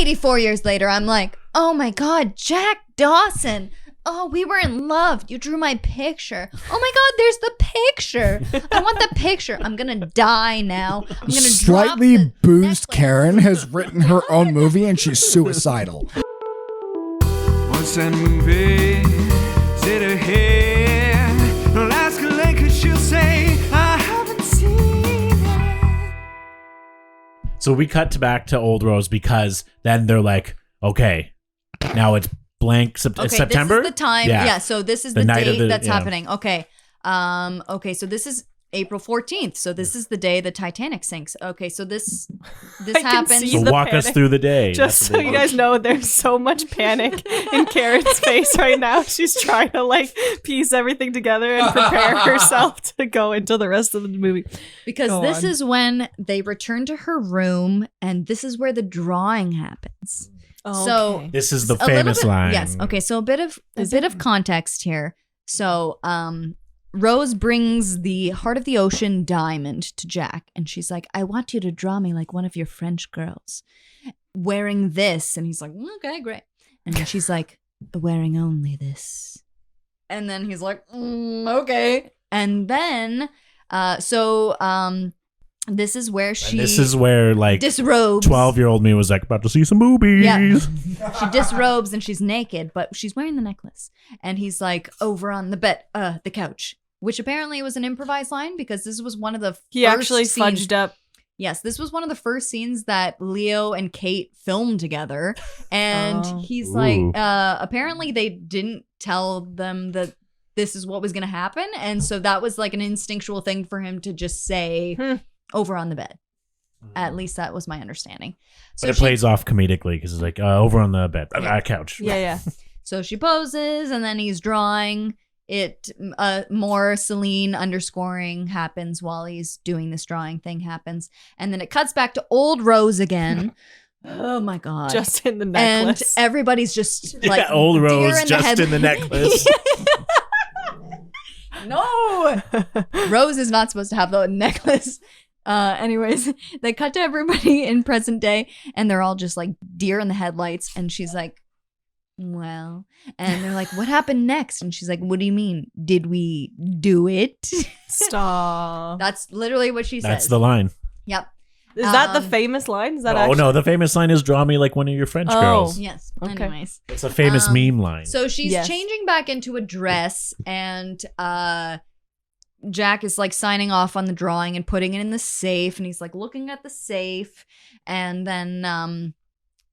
84 years later, I'm like, oh my God, Jack Dawson. Oh, we were in love. You drew my picture. Oh my God, there's the picture. I want the picture. I'm going to die now. I'm going to Slightly drop the boozed necklace. Karen has written her own movie and she's suicidal. What's that movie? Is it a hit? I'll ask her later, she'll say, I haven't seen it. So we cut back to Old Rose because then they're like, okay, now it's blank September. This is the time. Yeah. So this is the night of date the- that's yeah. happening. Okay. Okay. So this is April 14th. So this is the day the Titanic sinks. Okay. So this can happens. see So the walk us panic. through the day. Just That's so what they you do. guys know, there's so much panic in Karen's face right now. She's trying to like piece everything together and prepare herself to go into the rest of the movie. Because Go this on. is when they return to her room, and this is where the drawing happens. So Okay. This is the a little famous bit- line. Yes. Okay. So a bit of Is it? context here. So Rose brings the Heart of the Ocean diamond to Jack, and she's like, "I want you to draw me like one of your French girls, wearing this." And he's like, "Okay, great." And then she's like, "Wearing only this." And then he's like, "Okay." And then, this is where she And this is where like disrobes. 12-year-old me was like about to see some boobies. Yeah. She disrobes and she's naked, but she's wearing the necklace. And he's like over on the bed, the couch, which apparently was an improvised line because this was one of the He first actually scenes. fudged up. Yes, this was one of the first scenes that Leo and Kate filmed together. And Oh. he's Ooh. like, apparently they didn't tell them that this is what was going to happen. And so that was like an instinctual thing for him to just say over on the bed. At least that was my understanding. So But it she- plays off comedically because it's like over on the bed, couch. Yeah. So she poses, and then he's drawing it. More Celine underscoring happens while he's doing this drawing thing happens, and then it cuts back to Old Rose again. Oh my God! Just in the and necklace. everybody's just like Yeah, Old deer Rose in just head- in the necklace. No, Rose is not supposed to have the necklace. Anyways, they cut to everybody in present day, and they're all just like deer in the headlights. And she's like, "Well," and they're like, "What happened next?" And she's like, "What do you mean? Did we do it?" Stop. That's literally what she That's says. the line. Yep. Is that the Um, famous line? Is that Oh actually? no, the famous line is "Draw me like one of your French Oh. girls." Yes. Okay. Anyways, It's a famous meme line. so she's Yes. changing back into a dress, and Jack is like signing off on the drawing and putting it in the safe, and he's like looking at the safe, and then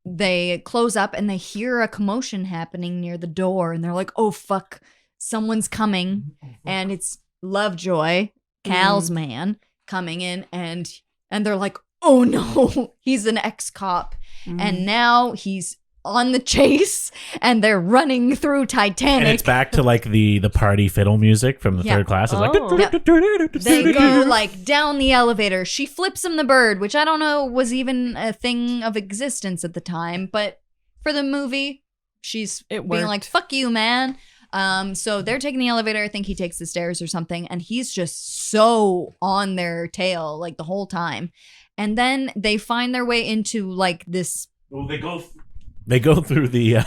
they close up and they hear a commotion happening near the door, and they're like, "Oh fuck, someone's coming," and it's Lovejoy, Cal's man, coming in, and they're like, "Oh no, he's an ex-cop," and now he's on the chase, and they're running through Titanic. And it's back to like the party fiddle music from the Yeah. third class. It's Oh. like They go like down the elevator. She flips him the bird, which I don't know was even a thing of existence at the time, but for the movie, she's It being worked. like, "Fuck you, man." So they're taking the elevator. I think he takes the stairs or something, and he's just so on their tail like the whole time. And then they find their way into like this. Well, they go through the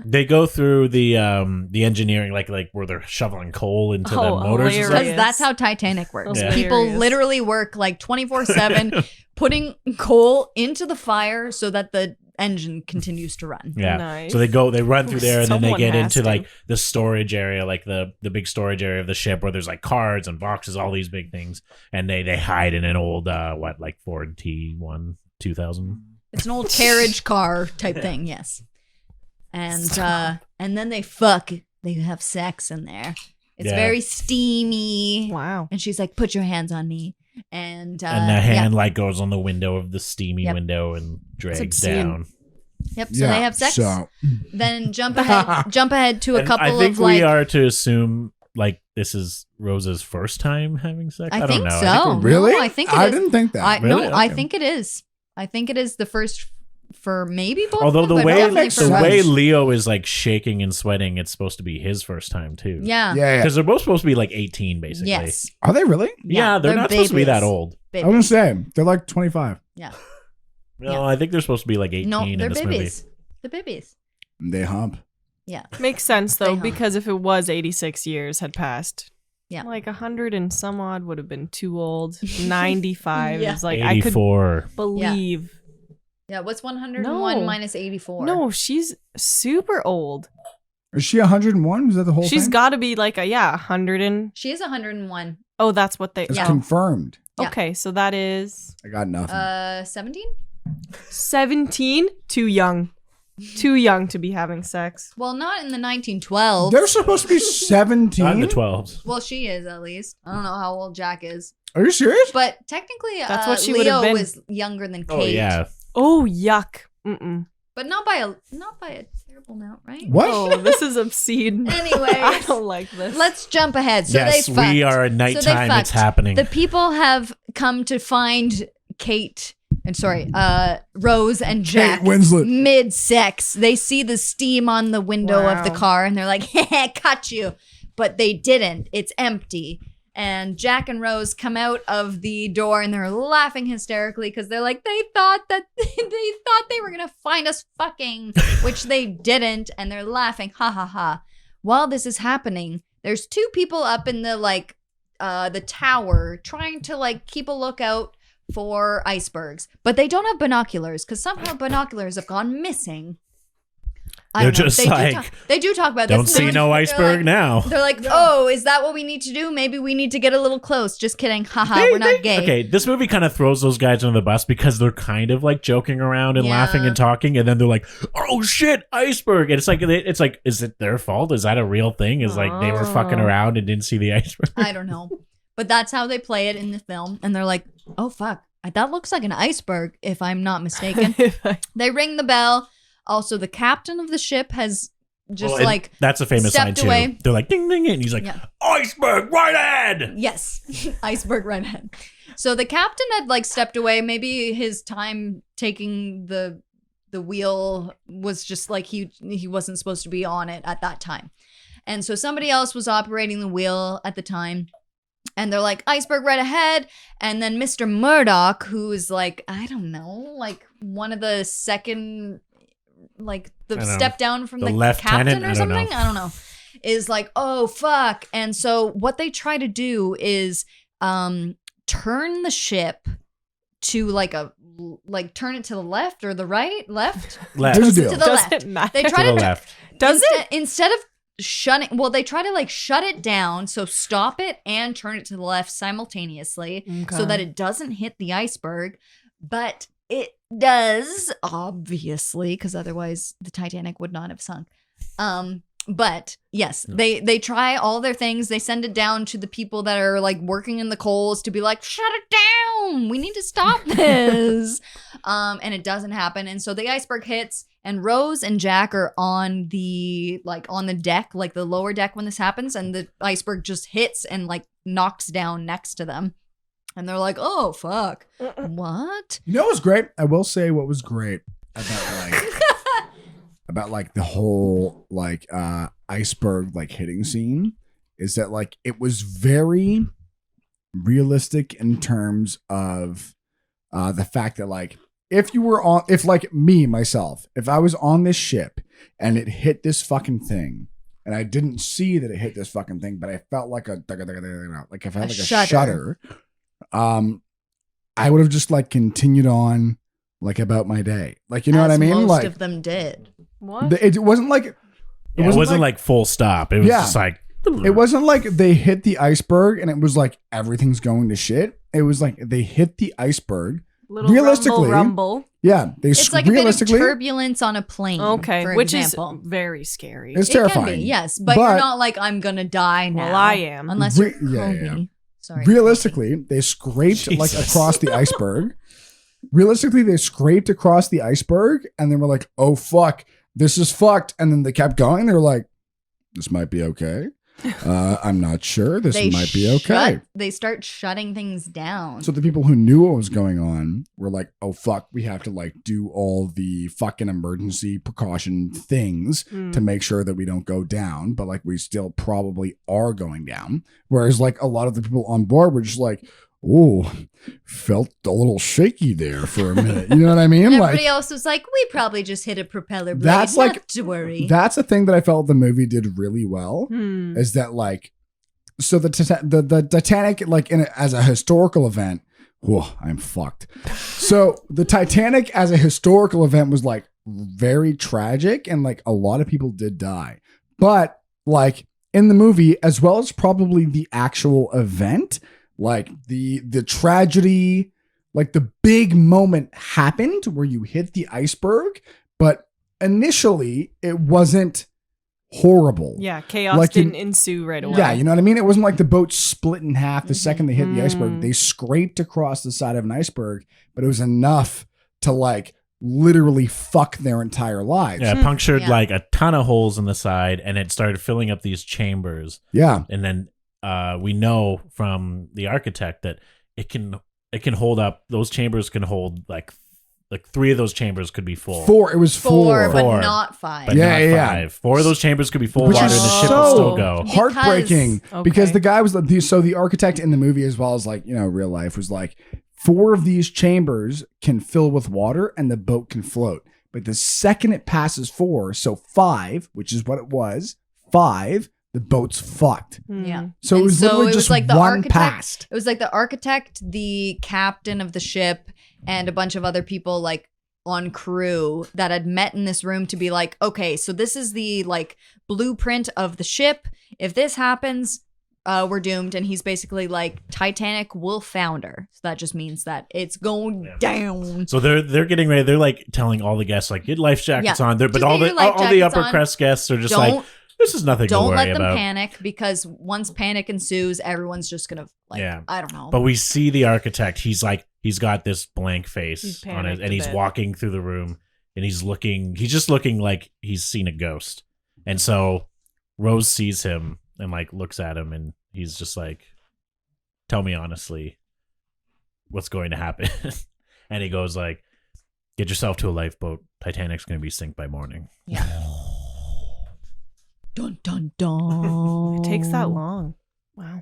they go through the engineering like where they're shoveling coal into the Oh, motors. and hilarious. stuff. Because that's how Titanic works. Hilarious. People literally work like 24/7 putting coal into the fire so that the engine continues to run. Yeah. Nice. So they run through there and then they Someone get has into to. like the storage area, like the big storage area of the ship where there's like cards and boxes, all these big things, and they hide in an old like Ford T1 2000. It's an old carriage car type thing, yes. And then they fuck. They have sex in there. It's Yeah. very steamy. Wow. And she's like, "Put your hands on me." And And the yeah. hand light goes on the window of the steamy Yep. window and drags obscene. down. Yep. So they have sex. So Then jump ahead to a And couple I think of like. we are to assume like this is Rose's first time having sex. I don't think know. so. really, No, I think it I is. didn't think that. No, Really? I Okay. think it is. I think it is the first for maybe both. Although of them, the but way definitely makes for the sense. way Leo is like shaking and sweating, it's supposed to be his first time too. Yeah. Yeah, yeah. Because they're both supposed to be like 18, basically. Yes. Are they really? Yeah, they're not supposed to be that babies. old. I was gonna say they're like 25. Yeah. No, I think they're supposed to be like 18 No, in they're this babies. They're babies. They hump. Yeah. Makes sense though, They because if it was 86 years had passed, Yeah. like 100 and some odd would have been too old. 95 Yeah. is like movie. I could 84. believe. Yeah. What's 101 No. minus 84? No, she's super old. Is she 101? Is that the whole She's thing? got to be like 100 and She is 101. oh, that's what they. It's Yeah. confirmed. Yeah. Okay, so that is I got nothing. 17? 17. Too young. Too young to be having sex. Well, not in the 1912s. They're supposed to be 17? Not in the 12s. Well, she is at least. I don't know how old Jack is, Are you serious? but technically, That's what she would Leo have been. was younger than Kate. Oh, yeah. Oh, yuck. Mm-mm. but not by a terrible amount, right? What? Oh, this is obscene. Anyway, I don't like this. let's jump ahead. So Yes, they fucked. we are at So they nighttime. It's fucked. happening. The people have come to find Kate and Rose and Jack Kate Winslet. mid-sex. They see the steam on the window of the Wow. car and they're like, cut you. But they didn't. It's empty. And Jack and Rose come out of the door and they're laughing hysterically because they're like, they thought they were gonna find us fucking, which they didn't, and they're laughing, ha ha ha. While this is happening, there's two people up in the tower trying to keep a lookout for icebergs, but they don't have binoculars because somehow binoculars have gone missing. I They're don't know. just like, they do talk about don't this. see no iceberg now. They're like, oh, is that what we need to do? Maybe we need to get a little close. Just kidding. Haha, we're not gay. Okay, this movie kind of throws those guys under the bus because they're kind of like joking around and Yeah. laughing and talking, and then they're like, "Oh shit, iceberg!" And it's like, is it their fault? Is that a real thing? Is like they were fucking Oh. around and didn't see the iceberg? I don't know. But that's how they play it in the film. And they're like, oh, fuck. That looks like an iceberg, if I'm not mistaken. They ring the bell. Also, the captain of the ship has just Well, and that's a famous line stepped too. away. They're like, "Ding ding," and he's like, Yeah. "Iceberg right ahead." Yes, iceberg right ahead. So the captain had stepped away. Maybe his time taking the wheel was just he wasn't supposed to be on it at that time. And so somebody else was operating the wheel at the time. And they're like, iceberg right ahead. And then Mr. Murdoch, who is I don't know, one of the second, the I don't step down from The the lieutenant? captain or I don't know. something. I don't know. Is like, oh, fuck. And so what they try to do is turn the ship to turn it to the left or the right? Left? Left Here's to the To deal. the Does left. it matter? They try the to left. Does it? Instead of shutting, well, they try to shut it down, so stop it and turn it to the left simultaneously so Okay. that it doesn't hit the iceberg, but it does, obviously, because otherwise the Titanic would not have sunk. But yes, they try all their things. They send it down to the people that are working in the coals to be like, shut it down. We need to stop this. And it doesn't happen. And so the iceberg hits, and Rose and Jack are on the on the deck, the lower deck when this happens, and the iceberg just hits and knocks down next to them. And they're like, oh fuck. What? You know what's great? I will say what was great about the whole iceberg hitting scene is that it was very realistic in terms of the fact that if me myself, if I was on this ship and it hit this fucking thing and I didn't see that it hit this fucking thing, but I felt like I felt like a shudder. I would have just continued on about my day. You know what I mean? Most of them did. What? It wasn't It wasn't full stop. It was Yeah. just it wasn't they hit the iceberg and it was everything's going to shit. It was they hit the iceberg. Little realistically, rumble. Yeah, It's a bit of realistically. turbulence on a plane. Okay, for which example. is very scary. It's It can terrifying. be, yes, but you're not I'm gonna die now. Well, I am. Unless you're Yeah, Scobie. yeah. Sorry. Realistically, they scraped Jesus. across the iceberg. Realistically, they scraped across the iceberg and then were like, oh fuck, this is fucked. And then they kept going. They were like, this might be okay. I'm not sure. This might be okay. They start shutting things down. So the people who knew what was going on were like, oh fuck, we have to do all the fucking emergency precaution things to make sure that we don't go down, but we still probably are going down. Whereas a lot of the people on board were just like, ooh, felt a little shaky there for a minute. You know what I mean? And Like, everybody else was like, we probably just hit a propeller blade. That's Not like- to worry. that's a thing that I felt the movie did really well. Hmm. Is that like, so the Titanic, like as a historical event, whoa, I'm fucked. So the Titanic as a historical event was like very tragic, and like a lot of people did die. But like in the movie, as well as probably the actual event, like the tragedy, like the big moment happened where you hit the iceberg, but initially it wasn't horrible. Yeah, chaos Like didn't ensue right away. Yeah, you know what I mean? It wasn't like the boat split in half the second they hit the iceberg. They scraped across the side of an iceberg, but it was enough to like literally fuck their entire lives. Yeah, it punctured Yeah. like a ton of holes in the side, and it started filling up these chambers. Yeah. And then we know from the architect that it can hold up. Those chambers can hold like 3 of those chambers could be full. It was Four, four. but Four. not 5. But Yeah, not yeah, 5. 4 of those chambers could be full Which water, is and the ship so would still go. heartbreaking Because- because okay. the guy was the architect in the movie, as well as like, you know, real life, was like 4 of these chambers can fill with water and the boat can float. But the second it passes 4, so 5, which is what it was, 5, the boat's fucked. Hmm. Yeah. So it And was so literally it was just like the one architect- past. It was like the architect, the captain of the ship, and a bunch of other people like on crew that had met in this room to be like, okay, so this is the like blueprint of the ship. If this happens, we're doomed. And he's basically like, Titanic will founder. So that just means that it's going down. So they're getting ready. They're like telling all the guests like, get life jackets Yeah. on. But Just all get the your life all the jackets upper on. crust guests are just like, this is nothing to Don't worry let them about. panic, because once panic ensues, everyone's just gonna like, Yeah. I don't know. But we see the architect. He's got this blank He's face on it, panicked and a he's bit. walking through the room, and he's just looking like he's seen a ghost. And so Rose sees him and like looks at him, and he's just like, tell me honestly what's going to happen. And he goes like, get yourself to a lifeboat. Titanic's going to be sunk by morning. Dun dun dun. It takes that long. Wow.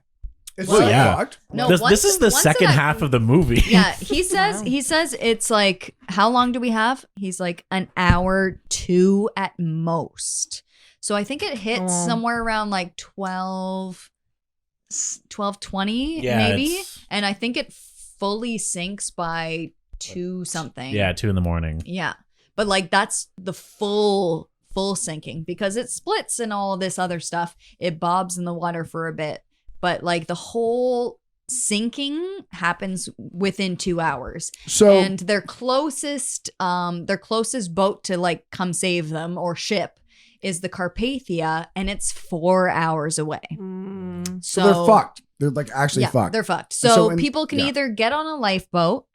It's Well, so yeah. fucked. No, this is the once second that- half of the movie. Yeah, he says Wow. he says it's like, how long do we have? He's like an hour 2 at most. So I think it hits Oh. somewhere around like 12:20 Yeah, maybe, it's- and I think it fully sinks by 2 something. Yeah, 2 a.m. Yeah. But like that's the full sinking, because it splits and all of this other stuff. It bobs in the water for a bit. But like the whole sinking happens within 2 hours. So And their closest boat to like come save them, or ship, is the Carpathia, and it's 4 hours away. Mm. so they're fucked. They're like actually Yeah, fucked. they're fucked. So So in- people can yeah. either get on a lifeboat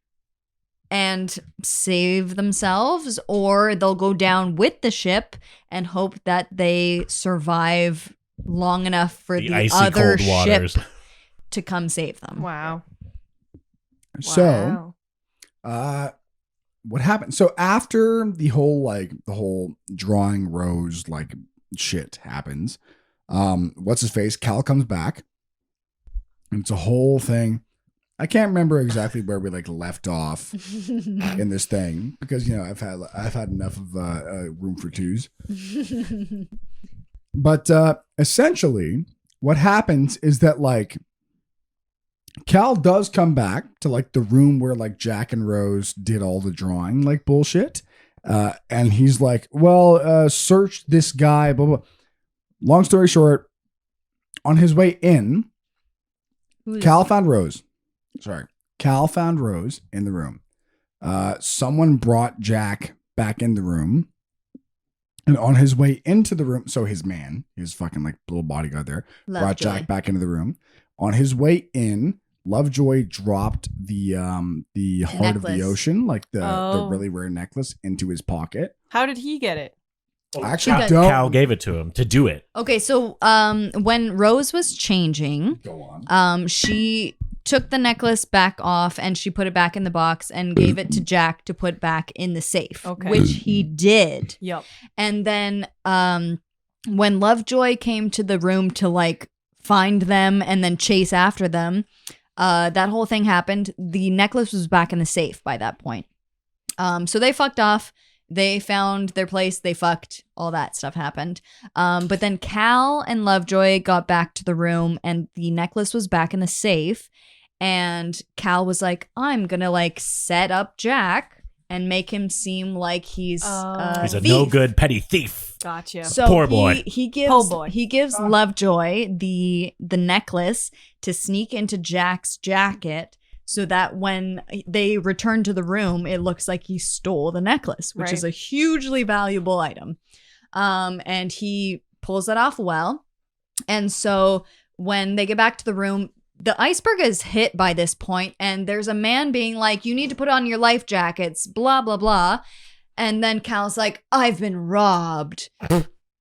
and save themselves, or they'll go down with the ship and hope that they survive long enough for the icy other cold waters. ship to come save them. Wow. So Wow. what happened? So after the whole drawing Rose like shit happens, what's his face? Cal comes back. And it's a whole thing. I can't remember exactly where we like left off in this thing, because you know I've had enough of room for twos. But essentially, what happens is that like Cal does come back to like the room where like Jack and Rose did all the drawing like bullshit, and he's like, "Well, search this guy." Blah blah. Long story short, on his way in, Cal found Rose. Cal found Rose in the room. Someone brought Jack back in the room. And on his way into the room, so his fucking like little bodyguard there, brought Jack back into the room. On his way in, Lovejoy dropped the heart of the Necklace. ocean, like the Oh. really rare necklace, into his pocket. How did he get it? I actually Because- don't. Cal gave it to him to do it. Okay, so when Rose was changing, Go on. she took the necklace back off and she put it back in the box and gave it to Jack to put back in the safe, Okay. which he did. Yep. And then when Lovejoy came to the room to like find them and then chase after them, That whole thing happened. The necklace was back in the safe by that point. So they fucked off. They found their place. They fucked. All that stuff happened. But then Cal and Lovejoy got back to the room and the necklace was back in the safe. And Cal was like, I'm going to like set up Jack and make him seem like he's He's a thief. no good petty thief. Gotcha. So Poor boy. He gives Poor boy. he gives Lovejoy the necklace to sneak into Jack's jacket so that when they return to the room, it looks like he stole the necklace, which is a hugely valuable item. And he pulls it off well. And so when they get back to the room, the iceberg is hit by this point, and there's a man being like, you need to put on your life jackets, blah, blah, blah. And then Cal's like, I've been robbed.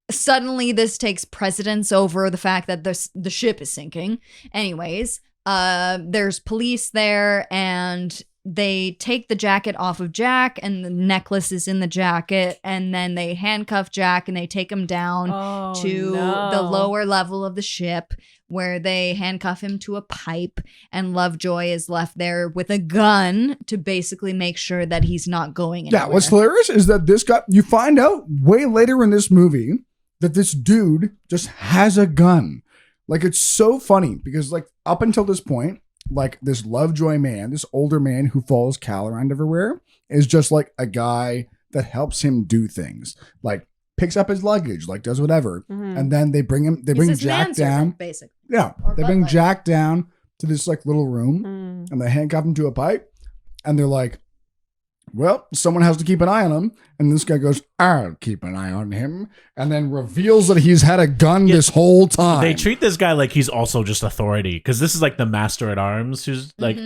Suddenly, this takes precedence over the fact that the ship is sinking. Anyways, there's police there, and they take the jacket off of Jack, and the necklace is in the jacket, and then they handcuff Jack, and they take him down to the lower level of the ship, where they handcuff him to a pipe, and Lovejoy is left there with a gun to basically make sure that he's not going anywhere. Yeah, what's hilarious is that this guy, you find out way later in this movie that this dude just has a gun. Like, it's so funny because, like, up until this point, like, this Lovejoy man, this older man who follows Cal around everywhere, is just like a guy that helps him do things. Like, picks up his luggage, like does whatever. And then they bring Jack down. Basically. Yeah. They bring Jack down to this like little room and they handcuff him to a pipe. And they're like, well, someone has to keep an eye on him. And this guy goes, I'll keep an eye on him. And then reveals that he's had a gun this whole time. They treat this guy like he's also just authority. Because this is like the master at arms who's like,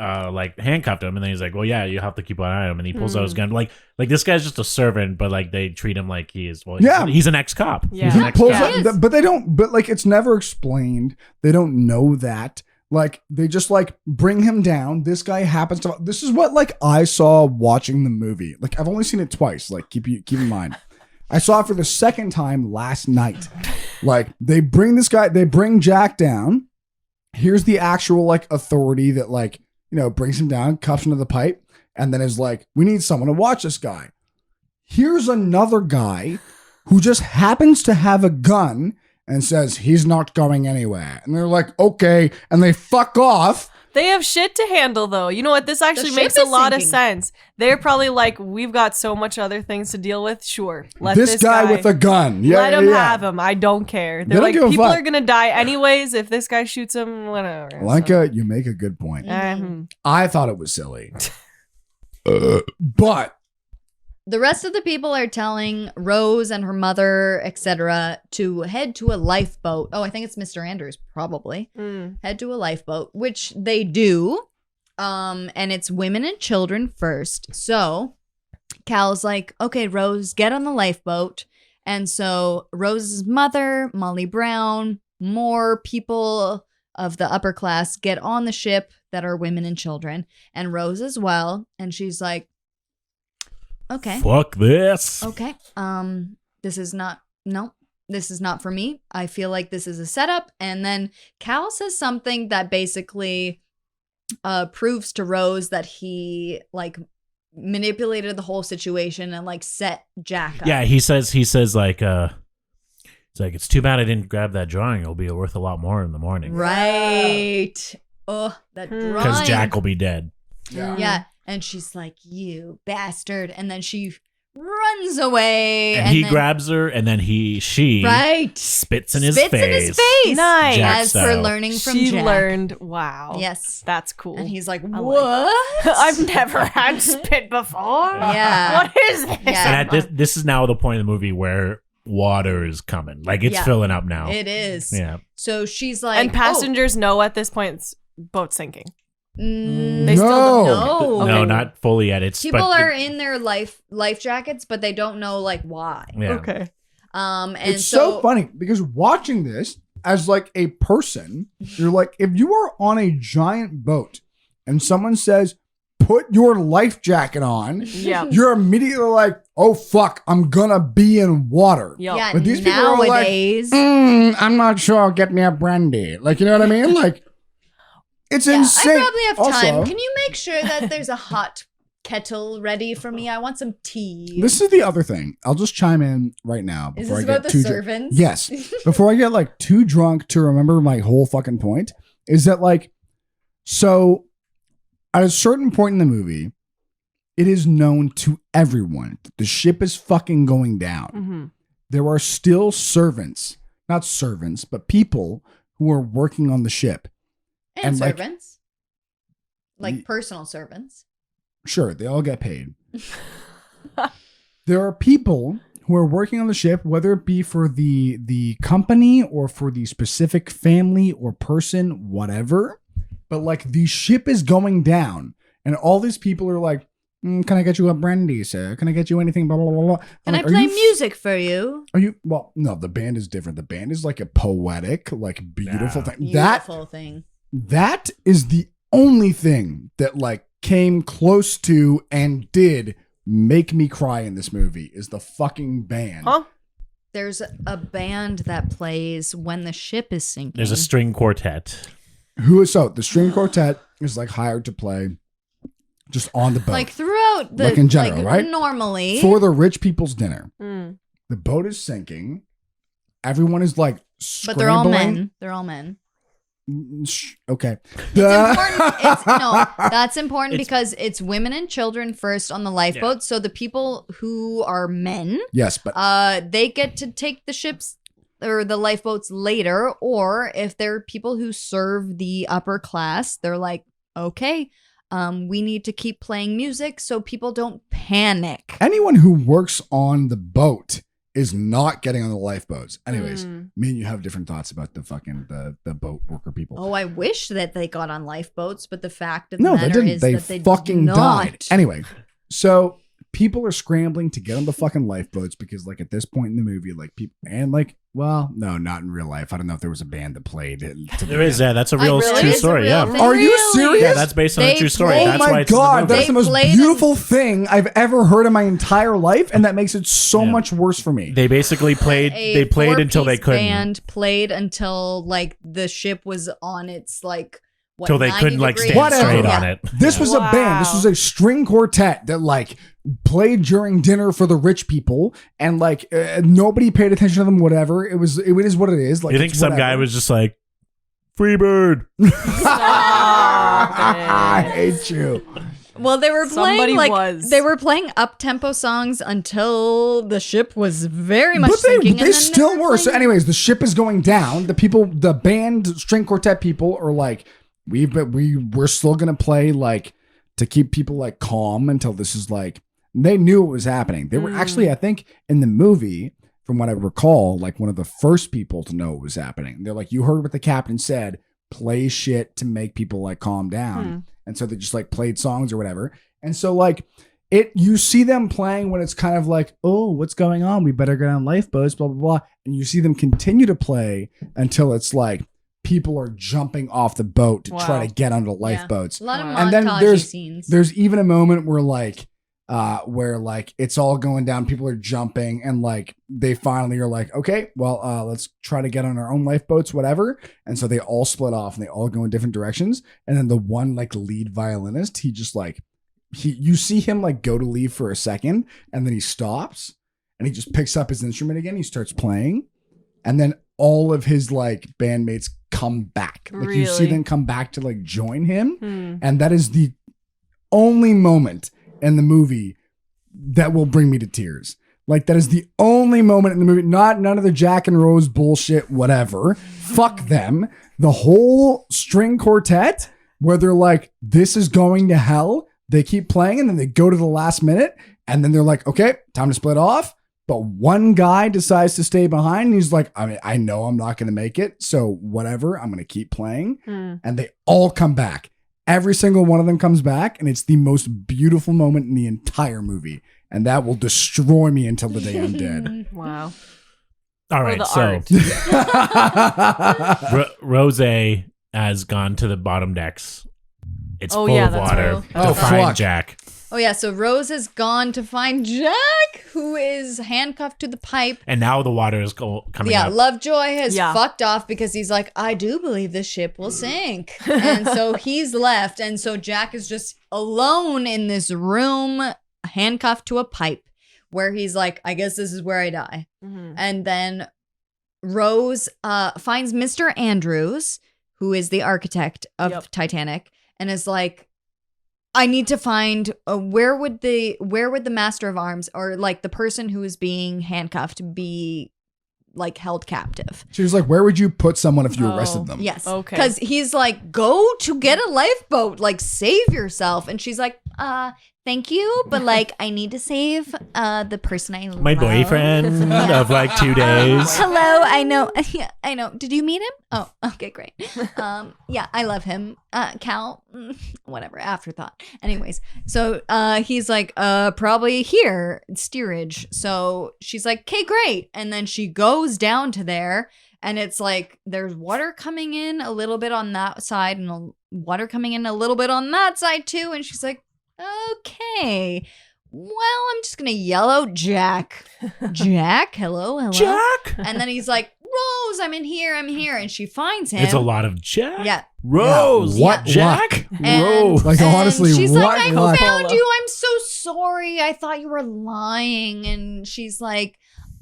like handcuffed him. And then he's like, well, yeah, you have to keep an eye on him. And he pulls out his gun. Like this guy's just a servant, but like they treat him like he is, well, he's an ex-cop. Yeah. He's an He ex-cop. pulls out, but they don't, but like it's never explained. They don't know that. Like they just like bring him down. This guy happens to, this is what like I saw watching the movie. Like I've only seen it twice. Like keep in mind. I saw it for the second time last night. Like they bring Jack down. Here's the actual like authority that like, you know, brings him down, cuffs him to the pipe, and then is like, we need someone to watch this guy. Here's another guy who just happens to have a gun and says he's not going anywhere. And they're like, okay. And they fuck off. They have shit to handle, though. You know what? This actually The makes ship a is lot of sinking. sense. They're probably like, we've got so much other things to deal with. Sure. Let This guy with a gun. Yeah, let him yeah. have him. I don't care. They They're don't like, give a people fuck. are going to die anyways. If this guy shoots him, whatever. Lanka, you make a good point. Mhm. I thought it was silly. But The rest of the people are telling Rose and her mother, etc., to head to a lifeboat. Oh, I think it's Mr. Andrews, probably. Head to a lifeboat, which they do. And it's women and children first. So Cal's like, okay, Rose, get on the lifeboat. And so Rose's mother, Molly Brown, more people of the upper class get on the ship that are women and children, and Rose as well. And she's like, okay. Fuck this. Okay. This is not for me. I feel like this is a setup. And then Cal says something that basically proves to Rose that he like manipulated the whole situation and like set Jack up. Yeah, he says like it's like, it's too bad I didn't grab that drawing. It'll be worth a lot more in the morning. Right. Oh, that drawing. Because Jack will be dead. Yeah. And she's like, you bastard. And then she runs away. And he then, grabs her, and then she right. spits in his Spits face. in his face. Nice. Jack As style. for learning from She Jack. learned. Wow. Yes. That's cool. And he's like, I like what? I've never had spit before. Yeah. What is this? Yeah. And at this is now the point in the movie where water is coming. Like it's Yeah. filling up now. It is. Yeah. So she's like, And passengers know at this point it's boat sinking. They still don't know. No, Okay. not fully yet. It's People but are in their life jackets, but they don't know like why. yeah. Okay. And it's so funny because watching this as like a person, you're like, if you are on a giant boat and someone says, put your life jacket on, Yeah. you're immediately like, oh fuck, I'm gonna be in water. Yo. Yeah, But these people are like, nowadays. I'm not sure, get me a brandy. Like, you know what I mean? Like, It's Yeah, insane. I probably have time. Also, Can you make sure that there's a hot kettle ready for me? I want some tea. this is the other thing. I'll just chime in right now Is before this I about get the too servants? Yes. Before I get like too drunk to remember my whole fucking point, is that like, so at a certain point in the movie, it is known to everyone that the ship is fucking going down. Mm-hmm. There are still servants, not servants, but people who are working on the ship. And, And, like- servants. Like personal servants. Sure, they all get paid. There are people who are working on the ship, whether it be for the company or for the specific family or person, whatever. But like the ship is going down, and all these people are like, can I get you a brandy, sir? Can I get you anything? Blah blah blah blah. Can I'm I like, play music for you? Are you? Well, no. The band is different. The band is like a poetic, like beautiful thing. Beautiful thing. That is the only thing that like came close to and did make me cry in this movie is the fucking band. Huh? There's a band that plays when the ship is sinking. There's a string quartet. Who is so the string quartet is like hired to play just on the boat. like throughout the Like in general, right? Normally. For the rich people's dinner. Mm. The boat is sinking. Everyone is like but they're all scrambling. men. They're all men. Okay. It's important. No, that's important It's- because it's women and children first on the lifeboat. So the people who are men, Yes, but they get to take the ships or the lifeboats later. Or if they're people who serve the upper class, they're like, okay, we need to keep playing music so people don't panic. anyone who works on the boat is not getting on the lifeboats. Anyways, me and you have different thoughts about the fucking the boat worker people. Oh, I wish that they got on lifeboats, but the fact of the No, they matter didn't. is They that they fucking did died. not. Anyway, so people are scrambling to get on the fucking lifeboats because, like, at this point in the movie, like people and like, well, no, not in real life. I don't know if there was a band that played it. There is, yeah. That's a real really? true It's a story. real Yeah. thing? Are you Really? serious? Yeah, that's based on They a true story. play- Oh That's why my it's in the god, movie. that's the most played beautiful thing I've ever heard in my entire life, and that makes it so Yeah. much worse for me. They basically played. A They played until they four-piece couldn't. Band played until like the ship was on its like what, Till they 90 couldn't like degrees? stand Whatever. straight Yeah. on it. This was a band. This Wow. was a string quartet that like played during dinner for the rich people, and like nobody paid attention to them. Whatever it was, it is what it is. Like, You think it's some guy whatever. was just like, "Freebird"? I hate you. Well, they were playing Somebody like was. they were playing up tempo songs until the ship was very much But they sinking. and they then still were. So, playing- anyways, the ship is going down. The people, the band, string quartet people are like, we're still gonna play like to keep people like calm until this is like. They knew what was happening. They were actually, I think, in the movie, from what I recall, like one of the first people to know what was happening. They're like, you heard what the captain said. Play shit to make people like calm down. And so they just like played songs or whatever. And so like you see them playing when it's kind of like, oh, what's going on? We better get on lifeboats, blah, blah, blah. And you see them continue to play until it's like people are jumping off the boat to try Wow. to get onto lifeboats. a lot of Wow. And then montage scenes. There's even a moment where like it's all going down, people are jumping, and like they finally are like, okay, well, let's try to get on our own lifeboats, whatever. And so they all split off and they all go in different directions. And then the one like lead violinist, he just like you see him like go to leave for a second, and then he stops and he just picks up his instrument again. He starts playing, and then all of his like bandmates come back. Like you see Really? them come back to like join him. Hmm. And that is the only moment in the movie that will bring me to tears. Like that is the only moment in the movie. None of the Jack and Rose bullshit, whatever. Fuck them. The whole string quartet where they're like, this is going to hell. They keep playing and then they go to the last minute and then they're like, okay, time to split off. But one guy decides to stay behind and he's like, I mean, I know I'm not going to make it. So whatever, I'm going to keep playing. And they all come back. Every single one of them comes back, and it's the most beautiful moment in the entire movie. And that will destroy me until the day I'm dead. Wow. All Or right, the so art. Rosé has gone to the bottom decks. It's Oh, full yeah, of that's water right. to Oh, find fuck. Jack. Oh yeah, so Rose has gone to find Jack, who who is handcuffed to the pipe. And now the water is coming Yeah, up. Lovejoy has Yeah. fucked off because he's like, I do believe this ship will sink. And so he's left. And so Jack is just alone in this room, handcuffed to a pipe, where he's like, I guess this is where I die. Mhm. And then Rose finds Mr. Andrews, who is the architect of Titanic, and is like, I need to find where would the master of arms, or like the person who is being handcuffed, be like held captive. She was like, where would you put someone if you Oh. arrested them? Yes. Okay. Because he's like, go to get a lifeboat, like save yourself. And she's like, thank you, but like I need to save the person I love. My boyfriend of like 2 days. Hello, I know. Yeah, I know. Did you meet him? Oh, okay, great. Yeah, I love him. Cal, whatever, afterthought. Anyways, so he's like, probably here, steerage. So she's like, okay, great. And then she goes down to there, and it's like there's water coming in a little bit on that side, and water coming in a little bit on that side too. And she's like, okay, well, I'm just gonna yell out Jack. Jack, hello. Jack. And then he's like, Rose, I'm in here. And she finds him. It's a lot of Jack. Yeah. Rose. Yeah, what Jack? luck. And- Rose. Like, and honestly, she's what like, I luck. found you. I'm so sorry. I thought you were lying. And she's like,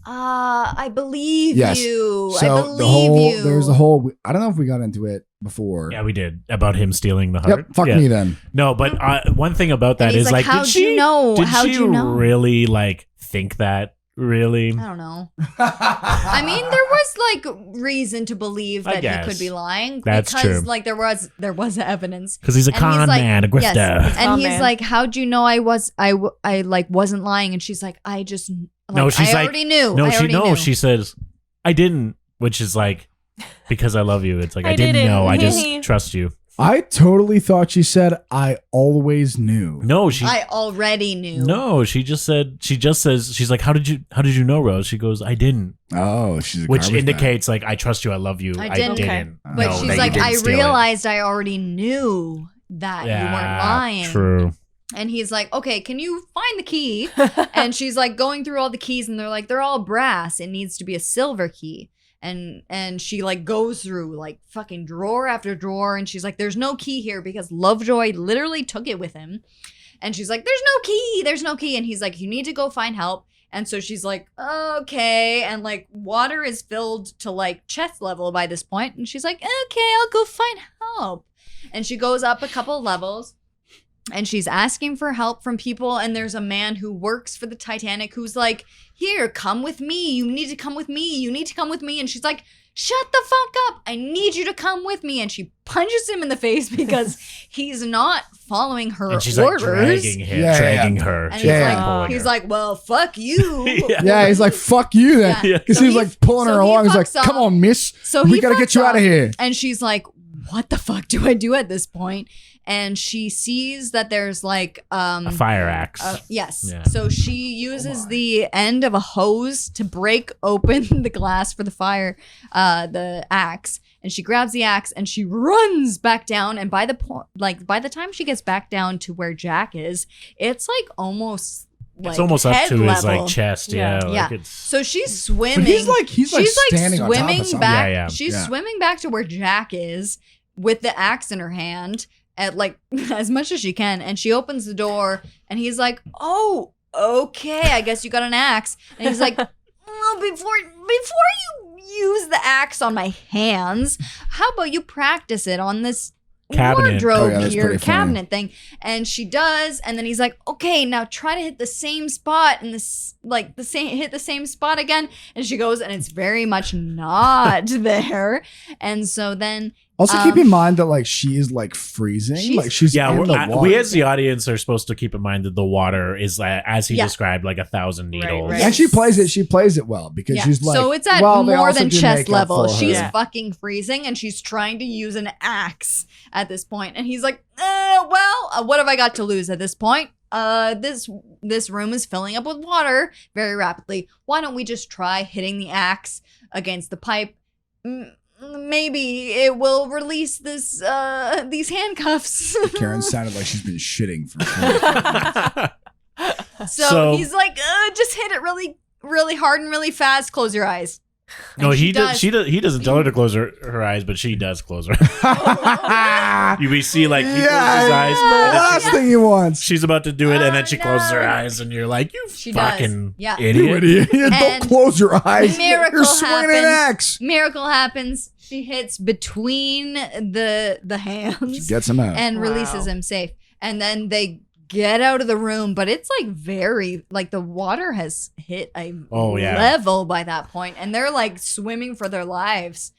I believe Yes. you. So I believe you. there's a whole, I don't know if we got into it before. Yeah, we did. About him stealing the heart. Yep, fuck Yeah. me then. No, but one thing about that And he's is like, how'd did you know? Did How'd she you know? really like think that? Really? I don't know. I mean, there was like reason to believe I that he guess. could be lying. That's because true. like there was evidence. Because he's a And he's con like- man, a grifter. Yes. And Con he's man. like, how'd you know I like wasn't lying? And she's like, I just like, No, she's I like- already knew. No, I she already knew. says, I didn't, which is like, because I love you. It's like, I I didn't didn't. know. I just trust you. I totally thought she said, I always knew. No, she. I already knew. No, she just says, she's like, how did you know, Rose? She goes, I didn't, Oh, she's a which garbage indicates like, I trust you, I love you. I I didn't. didn't. Okay. But No, she's that you like, didn't I steal it." realized I already knew that you weren't lying. True. And he's like, okay, can you find the key? And she's like going through all the keys, and they're like, they're all brass. It needs to be a silver key. And she like goes through like fucking drawer after drawer, and she's like, there's no key here because Lovejoy literally took it with him. And she's like, there's no key. And he's like, you need to go find help. And so she's like, okay. And like water is filled to like chest level by this point. And she's like, okay, I'll go find help. And she goes up a couple levels, and she's asking for help from people. And there's a man who works for the Titanic who's like, here, come with me. You need to come with me. You need to come with me. And she's like, shut the fuck up. I need you to come with me. And she punches him in the face because he's not following her And she's orders. like dragging him, Yeah, dragging yeah. her. And She's he's Yeah. like, pulling he's her. like, well, fuck you. Yeah. Yeah, he's like, fuck you then. Yeah. Because So he's he- like pulling her so he along. He's like, fucks come up. on, miss. So We he got to fucks get you out up, of here. And she's like, what the fuck do I do at this point? And she sees that there's like A fire axe. yes. Yeah. So she uses the end of a hose to break open the glass for the fire, the axe, and she grabs the axe and she runs back down. And by the time she gets back down to where Jack is, it's like almost like it's almost up head to his level. like chest. Yeah. Yeah. Like it's, So she's swimming. But he's like she's standing on top of swimming something. back. Yeah, yeah. She's Yeah. swimming back to where Jack is with the axe in her hand at like as much as she can, and she opens the door, and he's like, "Oh, okay, I guess you got an axe." And he's like, "Oh, before you use the axe on my hands, how about you practice it on this Cabinet. wardrobe Oh, yeah, that's here, pretty funny. cabinet thing?" And she does, and then he's like, "Okay, now try to hit the same spot and hit the same spot again." And she goes, and it's very much not there. And so then Also, keep in mind that like she is like freezing. She's yeah. in the water. We as the audience are supposed to keep in mind that the water is as he Yeah. described, like 1,000 needles. right. And she plays it well because yeah. she's like, so it's at well, they more also than do chest make up level. for her. She's Yeah. fucking freezing, and she's trying to use an axe at this point. And he's like, what have I got to lose at this point? This room is filling up with water very rapidly. Why don't we just try hitting the axe against the pipe? Maybe it will release these handcuffs. Karen sounded like she's been shitting for 20 minutes. So he's like, just hit it really, really hard and really fast. Close your eyes. No, And he doesn't tell her to close her eyes, but she does close her. We see like he closes his eyes. and then Last thing he wants. she's about to do it, and then she Oh, closes her no. eyes, and you're like, "You She does. fucking Yeah. You idiot!" idiot. Don't And close your eyes. miracle You're swinging an happens. axe. Miracle happens. She hits between the She hands gets him out. and releases him safe. And then they get out of the room, but it's like very like the water has hit a level by that point, and they're like swimming for their lives,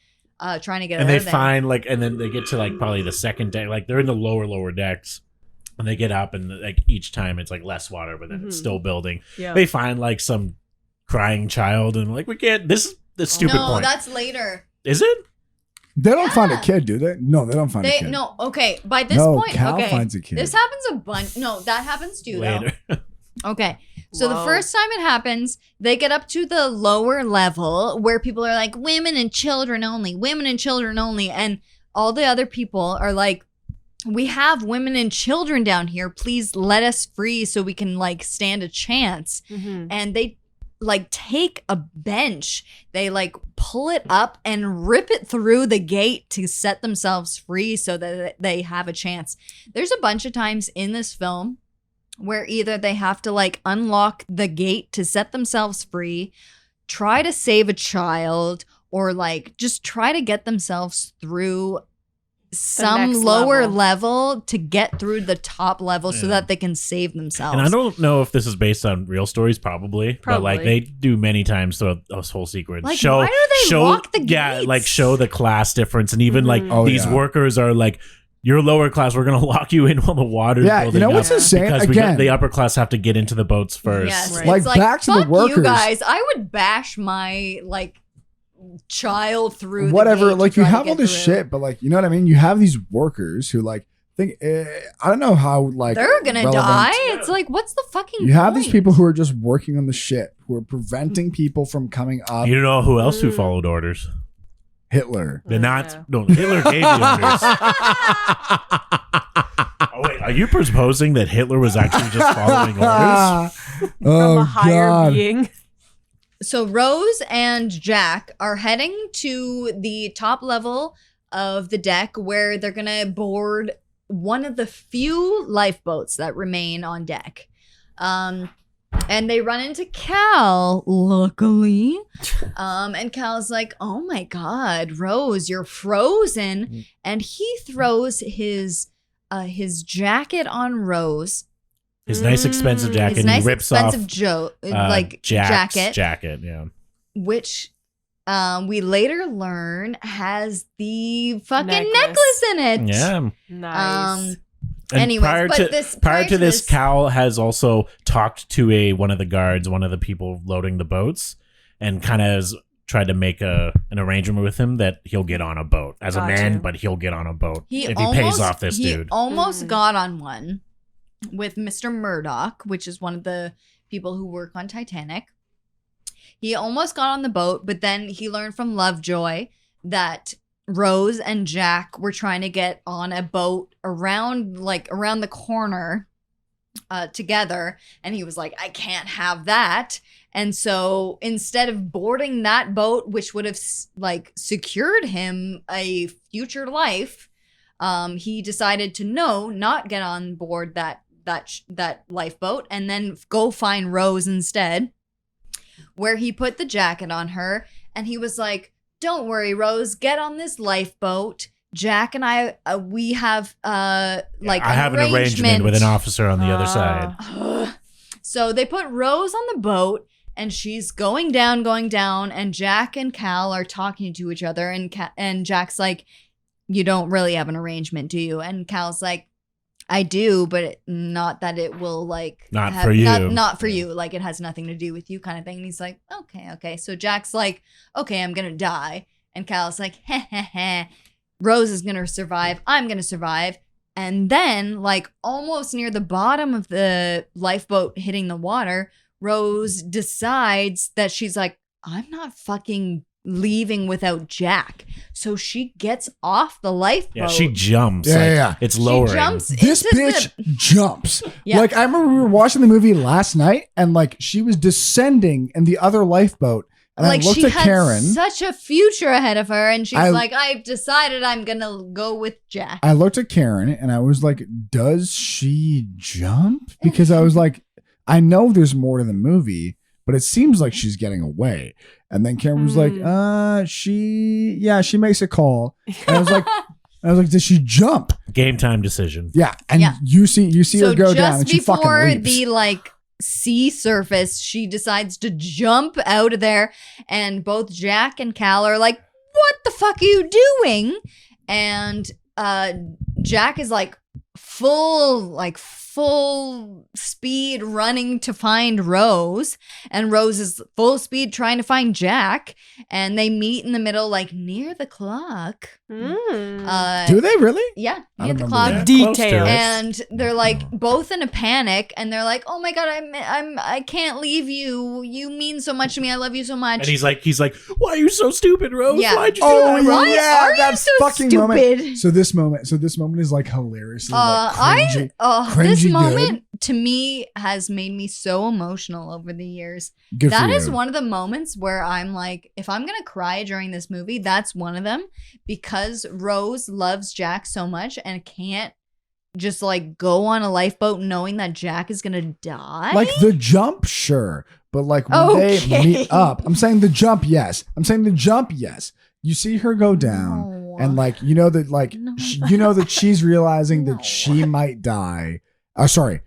trying to get And out they of there. find like, and then they get to like probably the second deck. Like they're in the lower decks, and they get up, and like each time it's like less water, but then it's still building. Yeah. They find like some crying child, and like we can't. This is the stupid no, point. that's later. Is it? They don't find a kid, do they? No, they don't find a They kid. no, okay. By this No, point, Cal okay, finds a kid. this happens a bunch. No, that happens too. Later. Though. Okay, so the Whoa. first time it happens, they get up to the lower level where people are like, women and children only, women and children only, and all the other people are like, we have women and children down here. Please let us free so we can like stand a chance. Mhm. And they like take a bench, they like pull it up and rip it through the gate to set themselves free so that they have a chance. There's a bunch of times in this film where either they have to like unlock the gate to set themselves free, try to save a child, or like just try to get themselves through some next lower level. level to get through the top level so Yeah. that they can save themselves. And I don't know if this is based on real stories, probably. But like Probably. they do many times throughout this whole sequence. Like, why do they lock the Yeah, gates? like show the class difference, and even like Oh, these yeah. workers are like, you're lower class. We're gonna lock you in while the water's Yeah, building you know up what's insane? because Again, the upper class have to get into the boats first. Yes, Right. it's Like, back to the fuck you workers. guys. I would bash my like child through the whatever. gate to Like you try to have all get this through. shit, but like you know what I mean. You have these workers who like think. I don't know how like They're gonna relevant- die. It's like, what's the fucking? You have these point? people who are just working on the ship, who are preventing people from coming up. You know who else who followed orders? Hitler. The Nazis. Yeah. No, Hitler gave the orders. Oh wait, are you proposing that Hitler was actually just following orders? From Oh a higher God! being. So Rose and Jack are heading to the top level of the deck where they're gonna board one of the few lifeboats that remain on deck. And they run into Cal, luckily. And Cal's like, oh my God, Rose, you're frozen. And he throws his jacket on Rose. His nice expensive jacket. His and nice he rips off expensive Jack's jacket. jacket. Yeah. Which we later learn has the fucking Necklace. necklace in it. Yeah. Nice. And Anyways, prior but to this- prior to this, this- Cal has also talked to one of the guards, one of the people loading the boats, and kind of has tried to make an arrangement with him that he'll get on a boat as a Gotcha. man, but he'll get on a boat He if he pays off this he dude. almost Mhm. got on one with Mr. Murdoch, which is one of the people who work on Titanic. He almost got on the boat, but then he learned from Lovejoy that Rose and Jack were trying to get on a boat around the corner together, and he was like, I can't have that. And so instead of boarding that boat, which would have like secured him a future life, he decided to not get on board that lifeboat and then go find Rose instead, where he put the jacket on her, and he was like, don't worry, Rose, get on this lifeboat. Jack and I, we have I have an arrangement with an officer on the other side. So they put Rose on the boat, and she's going down, and Jack and Cal are talking to each other, and Jack's like, you don't really have an arrangement, do you? And Cal's like, I do, but not that it will like Not for you. not for you, like it has nothing to do with you, kind of thing. And he's like, okay. So Jack's like, okay, I'm gonna die, and Cal's like, heh heh heh, Rose is gonna survive, I'm gonna survive. And then, like, almost near the bottom of the lifeboat hitting the water, Rose decides that she's like, I'm not fucking leaving without Jack. So she gets off the lifeboat. Yeah, she jumps. Yeah, like, yeah. It's She lowering. jumps This into bitch the- jumps. Yeah. Like, I remember we were watching the movie last night, and like she was descending in the other lifeboat, and like I looked she at had Karen. such a future ahead of her, and she's I- like, I've decided I'm gonna go with Jack. I looked at Karen, and I was like, "Does she jump?" Because I was like, "I know there's more to the movie, but it seems like she's getting away." And then Karen was like, she makes a call." And I was like, "Does she jump?" Game time decision. Yeah, and Yeah. you see So her go down, just and she fucking before leaves. the like sea surface, she decides to jump out of there, and both Jack and Cal are like, "What the fuck are you doing?" And Jack is like full speed running to find Rose, and Rose is full speed trying to find Jack, and they meet in the middle, like near the clock. Do they really? Yeah, I near don't the remember clock. that. Close to Details. it. And they're like both in a panic, and they're like, "Oh my god, I can't leave you. You mean so much to me. I love you so much." And he's like, "Why are you so stupid, Rose? Yeah. Why'd you do Oh that?" Why yeah, are you that so fucking stupid? moment. So this moment is like hilariously like cringy. This cringy moment to me has made me so emotional over the years. Good That for is you. one of the moments where I'm like, if I'm gonna cry during this movie, that's one of them, because Rose loves Jack so much and can't just like go on a lifeboat knowing that Jack is gonna die. Like the jump, sure, but like when they Okay. meet up, I'm saying the jump, yes. You see her go down, No. and like you know that like No. you know that she's realizing No. that she might die.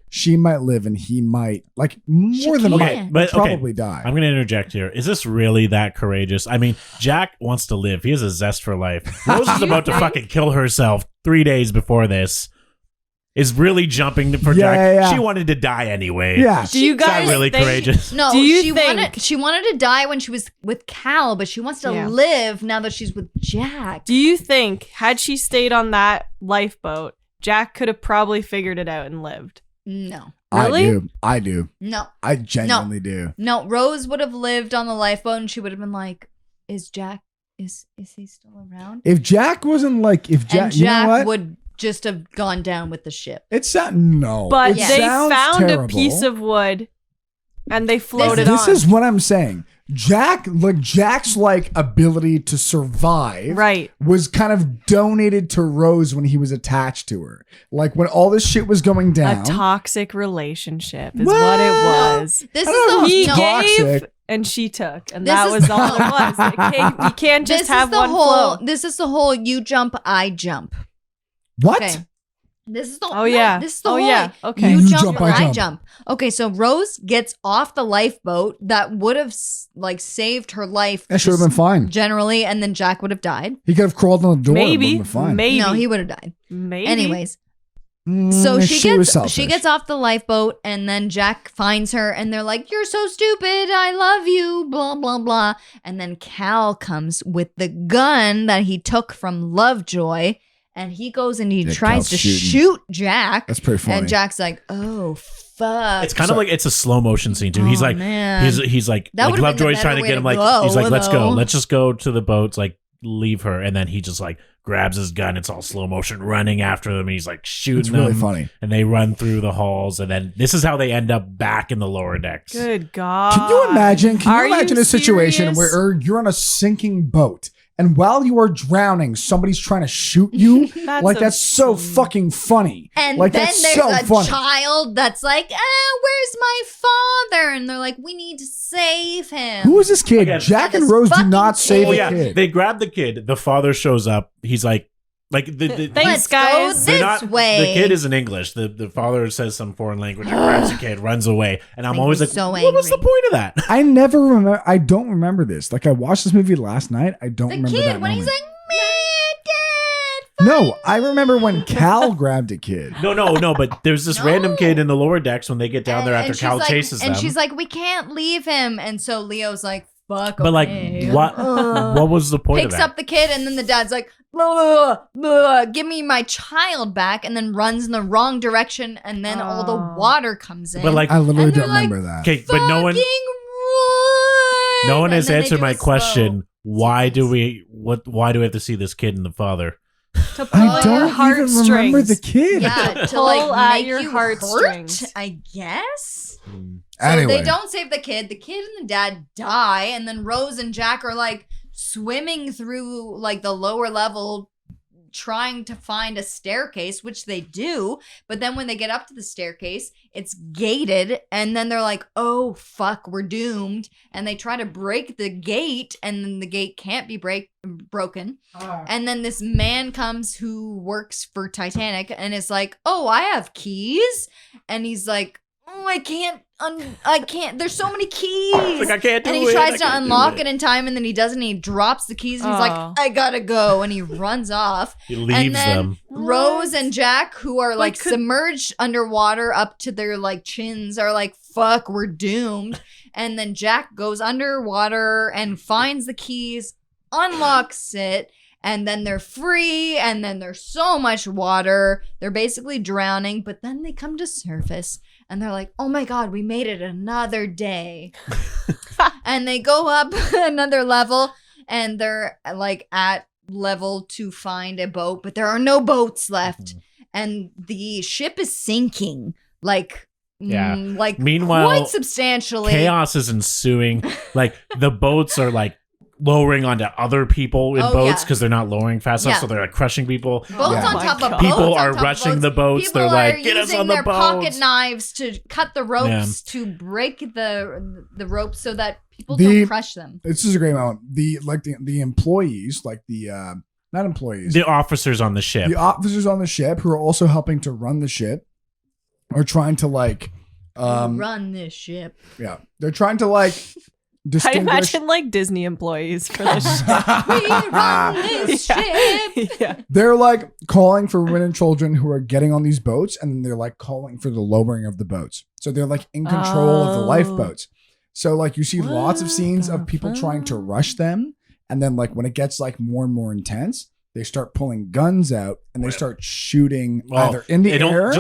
She might live, and he might like more than can't. might Okay, but- okay. probably die. I'm going to interject here. Is this really that courageous? I mean, Jack wants to live. He has a zest for life. Rose is about to fucking kill herself 3 days before this. Is really jumping for Yeah, Jack. yeah, yeah. She wanted to die anyway. Yeah, Do you Is that guys really think- courageous? No, Do you she think- wanted to die when she was with Cal, but she wants to Yeah. live now that she's with Jack. Do you think had she stayed on that lifeboat, Jack could have probably figured it out and lived? No. Really? I do. No. I genuinely do. No. Rose would have lived on the lifeboat, and she would have been like, is Jack is he still around? If Jack wasn't like, if Jack, And you know Jack what? would just have gone down with the ship. No, But it they sounds found terrible. a piece of wood and they floated This on. is what I'm saying. Jack's like ability to survive, Right. was kind of donated to Rose when he was attached to her. Like when all this shit was going down. A toxic relationship is What? what it was. This I is don't know the if He it's no, toxic. gave and she took, and This that is- was all it was. You can't just this have is the one whole. flow. This is the whole. You jump, I jump. What? Okay. This is the. Oh, yeah. This is the Oh, whole. yeah. Okay. You, You jump, jump, or I I jump. jump. Okay, so Rose gets off the lifeboat that would have like saved her life. That should have just been fine. generally, and then Jack would have died. He could have crawled on the door. Maybe. And been fine. Maybe. No, he would have died. Maybe. Anyways, so she was gets selfish. she gets off the lifeboat, and then Jack finds her, and they're like, "You're so stupid. I love you." Blah blah blah. And then Cal comes with the gun that he took from Lovejoy, and he goes and he Yeah, tries Cal's to shooting. shoot Jack. That's pretty funny. And Jack's like, "Oh fuck." It's kind of like it's a slow motion scene too. He's Oh, like, man. he's like That would've been the Lovejoy's better trying to way get to him like go, he's like, let's go, though. let's just go to the boats, like leave her, and then he just like grabs his gun. It's all slow motion running after them, and he's like shooting It's really them, funny. and they run through the halls, and then this is how they end up back in the lower decks. Good God. Can you imagine? Are Can you imagine a situation serious? where you're on a sinking boat, and while you are drowning, somebody's trying to shoot you? That's so obscene. fucking funny. And like then that's there's so a funny. child that's like, where's my father? And they're like, we need to save him. Who is this kid? Again, Jack and this Rose do fucking not save Oh a yeah, kid. they grab the kid. The father shows up. He's like the Thanks, Let's guys. go they're this not, way. The kid isn't English. The father says some foreign language and grabs the kid, runs away. And I'm Makes always me like, so what was the angry. point of that? I never remember. I don't remember this. Like I watched this movie last night. I don't the remember kid that when moment. he's like, Dad, No, I remember when Cal grabbed a kid. No, but there's this No. random kid in the lower decks when they get down there after she's Cal like, chases them. and she's like, we can't leave him. And so Leo's like, fuck. But like, okay. what was the point Picks of that? up the kid, and then the dad's like, blah, blah, blah, give me my child back, and then runs in the wrong direction, and then all the Oh. water comes in. But like, I literally And they're don't like, remember that. okay, but no one. Fucking No one has And then they answered do my a slow question. Why do sequence. why do we have to see this kid and the father? To pull I at your don't even remember the heartstrings. kid. Yeah, to Pull like at make your you heartstrings. hurt, I guess. So Anyway, they don't save the kid. The kid and the dad die, and then Rose and Jack are like swimming through like the lower level trying to find a staircase, which they do. But then when they get up to the staircase, it's gated, and then they're like, oh fuck, we're doomed. And they try to break the gate, and then the gate can't be broken. And then this man comes who works for Titanic and is like, oh, I have keys. And he's like, oh, I can't, there's so many keys. Like, I can't do And he it, tries I to can't do unlock it. it in time, and then he doesn't, and he drops the keys, and he's Oh. like, I gotta go. And he runs off. He And leaves then them. Rose and Jack, who are like could- submerged underwater up to their like chins, are like, fuck, we're doomed. And then Jack goes underwater and finds the keys, unlocks it, and then they're free, and then there's so much water. They're basically drowning, but then they come to surface and they're like, oh my God, we made it another day. And they go up another level, and they're like at level to find a boat, but there are no boats left. And the ship is sinking like, Yeah. like Meanwhile, quite substantially. Chaos is ensuing. Like the boats are like lowering onto other people in Oh, boats yeah. because they're not lowering fast enough, Yeah. so they're like crushing people. Boats Yeah. on Oh my top of God. boats. People on are top of rushing boats. the boats. People They're are like, get us using on the their pocket boats. knives to cut the ropes to break the ropes so that people The- don't crush them. this is a great moment. The employees, like the not employees, The officers on the ship. the officers on the ship who are also helping to run the ship are trying to like Run this ship. yeah, they're trying to like I distinguish imagine like Disney employees for this shit. We run this ship. Yeah. they're like calling for women and children who are getting on these boats, and then they're like calling for the lowering of the boats. So they're like in control of the Oh. lifeboats. So like you see lots of What scenes the of people trying to fuck? rush them, and then like when it gets like more and more intense, they start pulling guns out and they start shooting Well, either in the they don't air.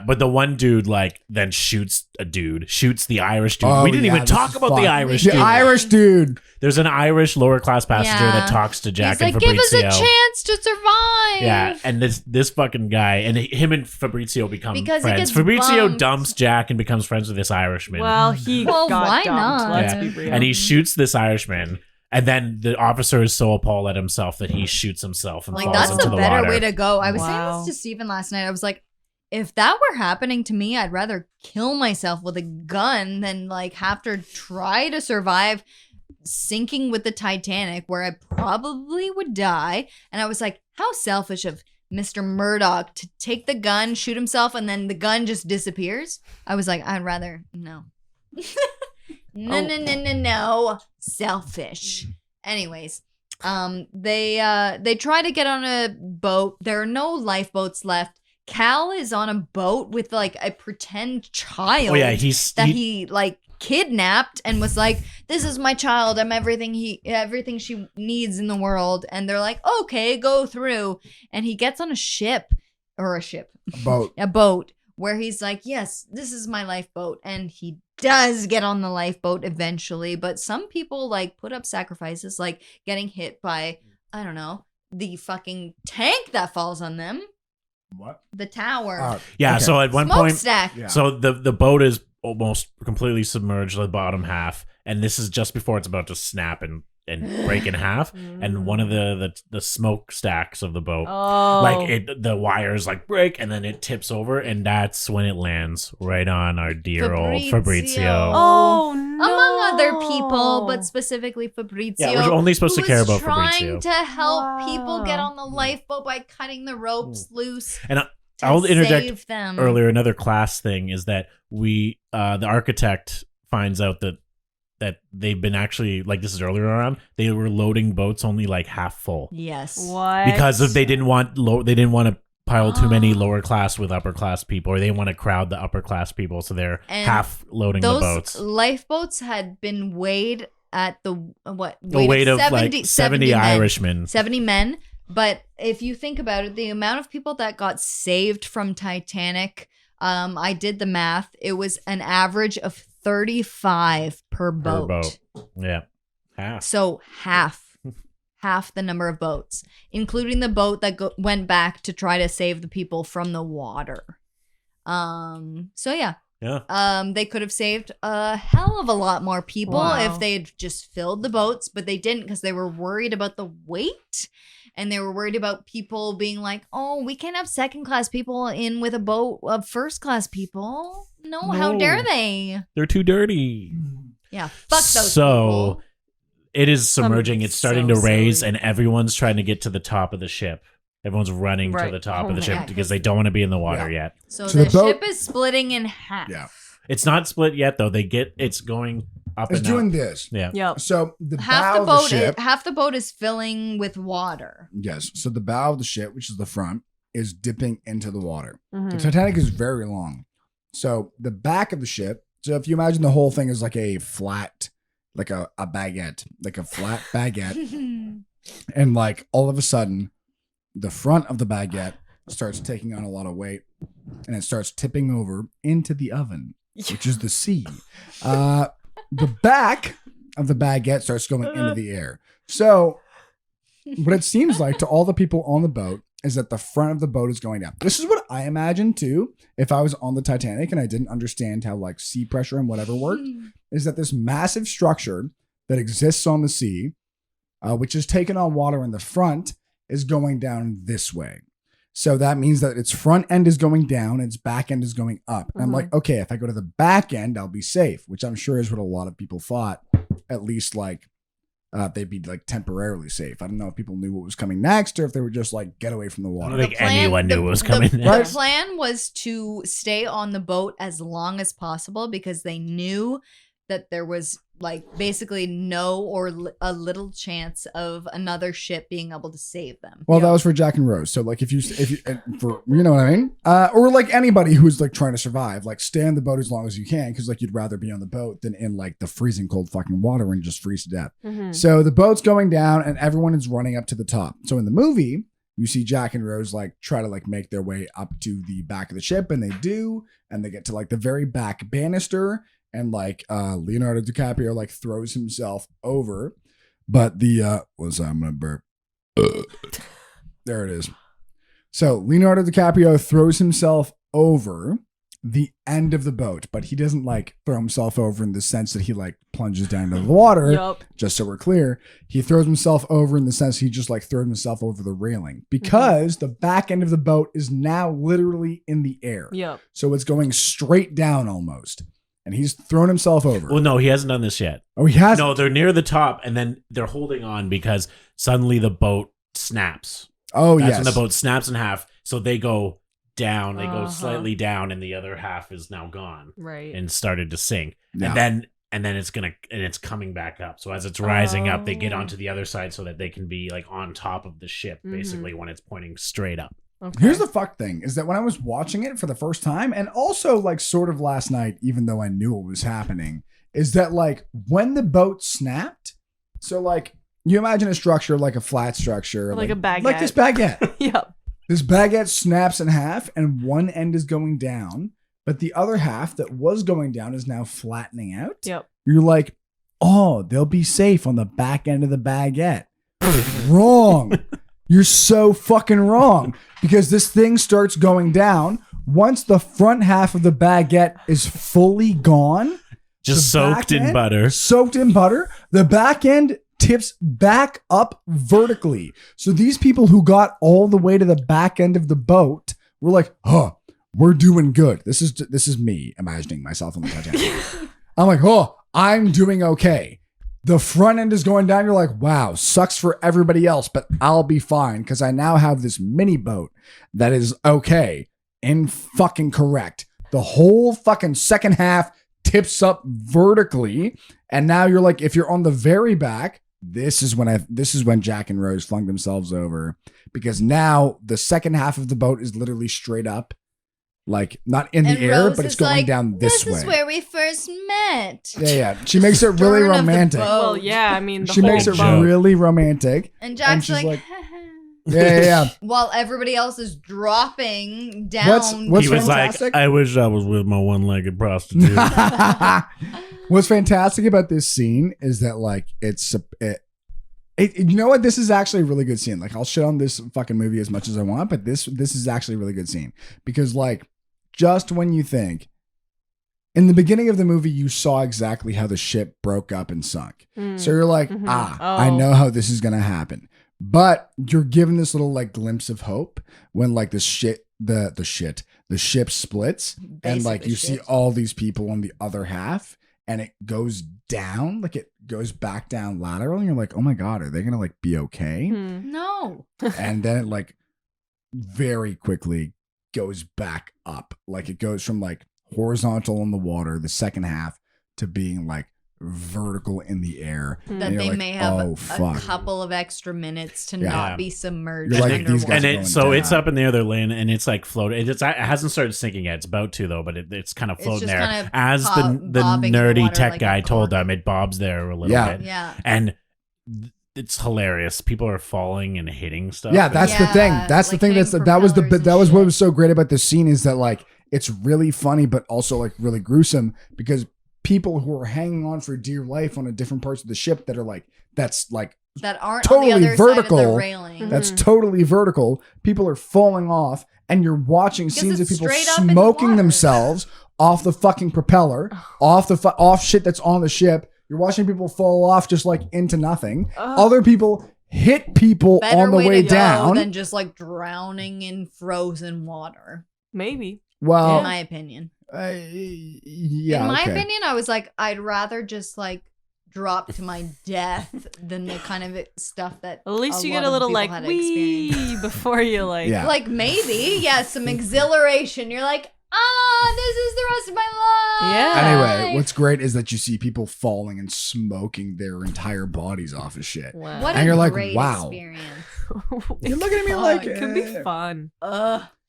but the one dude like then shoots the Irish dude. Oh, We didn't yeah, even this talk is about fun. the Irish The dude. Irish dude. There's an Irish lower class passenger Yeah. that talks to Jack He's and like, Fabrizio. give us a chance to survive. Yeah, and this fucking guy and him and Fabrizio become Because he friends. gets Fabrizio bumped. dumps Jack and becomes friends with this Irishman. Well, he Well, got why dumped. not? Let's Yeah. be real. And he shoots this Irishman, and then the officer is so appalled at himself that he shoots himself and Like, falls that's into a the better water. way to go. I was saying Wow. this to Steven last night. I was like, if that were happening to me, I'd rather kill myself with a gun than like have to try to survive sinking with the Titanic, where I probably would die. And I was like, how selfish of Mr. Murdoch to take the gun, shoot himself, and then the gun just disappears. I was like, I'd rather no. No. Selfish. Anyways, they try to get on a boat. There are no lifeboats left. Cal is on a boat with like a pretend child. Oh yeah, he like kidnapped and was like, this is my child, I'm everything she needs in the world. And they're like, okay, go through. And he gets on Boat. a boat where he's like, yes, this is my lifeboat. And he does get on the lifeboat eventually, but some people like put up sacrifices, like getting hit by, I don't know, the fucking tank that falls on them, What? the tower, yeah. Okay. So at one point, smokestack. Yeah. so the boat is almost completely submerged, the bottom half, and this is just before it's about to snap and break in half. And one of the smokestacks of the boat, Oh. like the wires like break, and then it tips over, and that's when it lands right on our dear old Fabrizio. Oh no. Among other people, but specifically Fabrizio. Yeah, we're only supposed to who care was about trying Fabrizio. to help people get Wow. on the lifeboat by cutting the ropes loose. And to I'll interject save them. earlier. Another class thing is that the architect finds out that they've been actually, like, this is earlier on, they were loading boats only like half full Yes. What? because they didn't want to pile too many lower class with upper class people, or they want to crowd the upper class people, so they're And half loading the Those boats. lifeboats had been weighed at the weight of 70 men. Irishmen. 70 men. But if you think about it, the amount of people that got saved from Titanic, I did the math. It was an average of 35 per boat. Yeah. Half. So half the number of boats, including the boat that went back to try to save the people from the water. So yeah. Yeah. They could have saved a hell of a lot more people if they had just filled the boats, but they didn't because they were worried about the weight, and they were worried about people being like, "Oh, we can't have second-class people in with a boat of first-class people. No, how dare they? They're too dirty." Yeah, fuck those people. It is submerging. It's starting to raise, silly. and everyone's trying to get to the top of the ship. Everyone's running to the top of the ship God. because they don't want to be in the water yet. So So the the boat- ship is splitting in half. Yeah. It's not split yet, though. It's going up It's and doing up. this. Yeah. Yep. So the Half bow the of the boat, ship. half the boat is filling with water. Yes. So the bow of the ship, which is the front, is dipping into the water. Mhm. The Titanic is very long. So the back of the ship, so if you imagine the whole thing is like a flat, like a baguette, like a flat baguette. And like all of a sudden, the front of the baguette starts taking on a lot of weight and it starts tipping over into the oven, which is the sea. The back of the baguette starts going into the air. So what it seems like to all the people on the boat is that the front of the boat is going down. This is what I imagined too, if I was on the Titanic and I didn't understand how like sea pressure and whatever worked, is that this massive structure that exists on the sea, which is taking on water in the front, is going down this way. So that means that its front end is going down, its back end is going up. And I'm like, okay, if I go to the back end, I'll be safe, which I'm sure is what a lot of people thought, at least like they'd be like temporarily safe. I don't know if people knew what was coming next or if they were just like, get away from the I water. don't think anyone knew what was coming The next. plan was to stay on the boat as long as possible because they knew that there was like basically no or a little chance of another ship being able to save them. Well, that was for Jack and Rose. So like if you for you know what I mean? Or like anybody who's like trying to survive, like stay on the boat as long as you can because like you'd rather be on the boat than in like the freezing cold fucking water and just freeze to death. Mhm. So the boat's going down and everyone is running up to the top. So in the movie, you see Jack and Rose like try to like make their way up to the back of the ship and they do, and they get to like the very back banister. And like Leonardo DiCaprio like throws himself over, but the I'm gonna burp. There it is. So Leonardo DiCaprio throws himself over the end of the boat, but he doesn't like throw himself over in the sense that he like plunges down into the water. Yup. Just so we're clear, he throws himself over in the sense he just like throws himself over the railing because the back end of the boat is now literally in the air. Yep. So it's going straight down almost. And he's thrown himself over. Well, no, he hasn't done this yet. Oh, he has. No, they're near the top, and then they're holding on because suddenly the boat snaps. Oh, That's yes. when the boat snaps in half. So they go down. They go Uh-huh. slightly down, and the other half is now gone Right. and started to sink. Yeah. And then it's coming back up. So as it's rising up, they get onto the other side so that they can be like on top of the ship, basically when it's pointing straight up. Okay. Here's the fuck thing is that when I was watching it for the first time, and also like sort of last night, even though I knew what was happening, is that like when the boat snapped, so like you imagine a structure like a flat structure, Like a baguette. like this baguette. Yep. This baguette snaps in half, and one end is going down, but the other half that was going down is now flattening out. Yep. You're like, oh, they'll be safe on the back end of the baguette. Wrong. You're so fucking wrong because this thing starts going down. Once the front half of the baguette is fully gone, Just the soaked back in end- butter. soaked in butter, the back end tips back up vertically. So these people who got all the way to the back end of the boat were like, oh, we're doing good. This is me imagining myself on the Titanic. I'm like, oh, I'm doing okay. The front end is going down. You're like, wow, sucks for everybody else, but I'll be fine because I now have this mini boat that is okay and fucking correct. The whole fucking second half tips up vertically. And now you're like, if you're on the very back, this is when Jack and Rose flung themselves over because now the second half of the boat is literally straight up. Like not in the And air, Rose but it's is going like, down this way. This is where we first met. Yeah. She makes it really Stern of the romantic. boat. Well, yeah. I mean, the She whole makes it boat. really romantic. And Jack's she's like, Yeah. while everybody else is dropping down. What's He was fantastic? like, I wish I was with my one-legged prostitute. What's fantastic about this scene is that like you know what? This is actually a really good scene. Like I'll shit on this fucking movie as much as I want, but this is actually a really good scene because like just when you think in the beginning of the movie, you saw exactly how the ship broke up and sunk. So you're like, I know how this is going to happen. But you're given this little like glimpse of hope when like the ship splits and like you see all these people on the other half and it goes down, like it goes back down lateral and you're like, oh my God, are they going to like be okay? No. And then it like very quickly goes back up. Like it goes from like horizontal in the water, the second half, to being like vertical in the air. That they may have a couple of extra minutes to not be submerged. You're like, underwater. these guys it's up in the other lane and it's like floating. It hasn't started sinking yet. It's about to though, but it's kind of floating there. Kind of as the nerdy tech like guy told them, it bobs there a little bit. Yeah. And it's hilarious. People are falling and hitting stuff. Yeah, that's the thing. That's like the thing. That was what was so great about this scene is that like it's really funny, but also like really gruesome because people who are hanging on for dear life on a different parts of the ship that are like that aren't totally on the other vertical side of the railing. That's totally vertical. People are falling off, and you're watching scenes of people smoking themselves off the fucking propeller, off shit that's on the ship. You're watching people fall off just like into nothing. Other people hit people on the way down than just like drowning in frozen water. Maybe. Well, in my opinion. Yeah. In my opinion, I was like, I'd rather just like drop to my death than the kind of stuff that. At least you get a little like wee before you like. Yeah. Like maybe, some exhilaration. You're like, this is the rest of my life. Yeah. Anyway, what's great is that you see people falling and smoking their entire bodies off of shit. Wow. What and a you're like, great wow. experience. You're looking at me like it could be fun.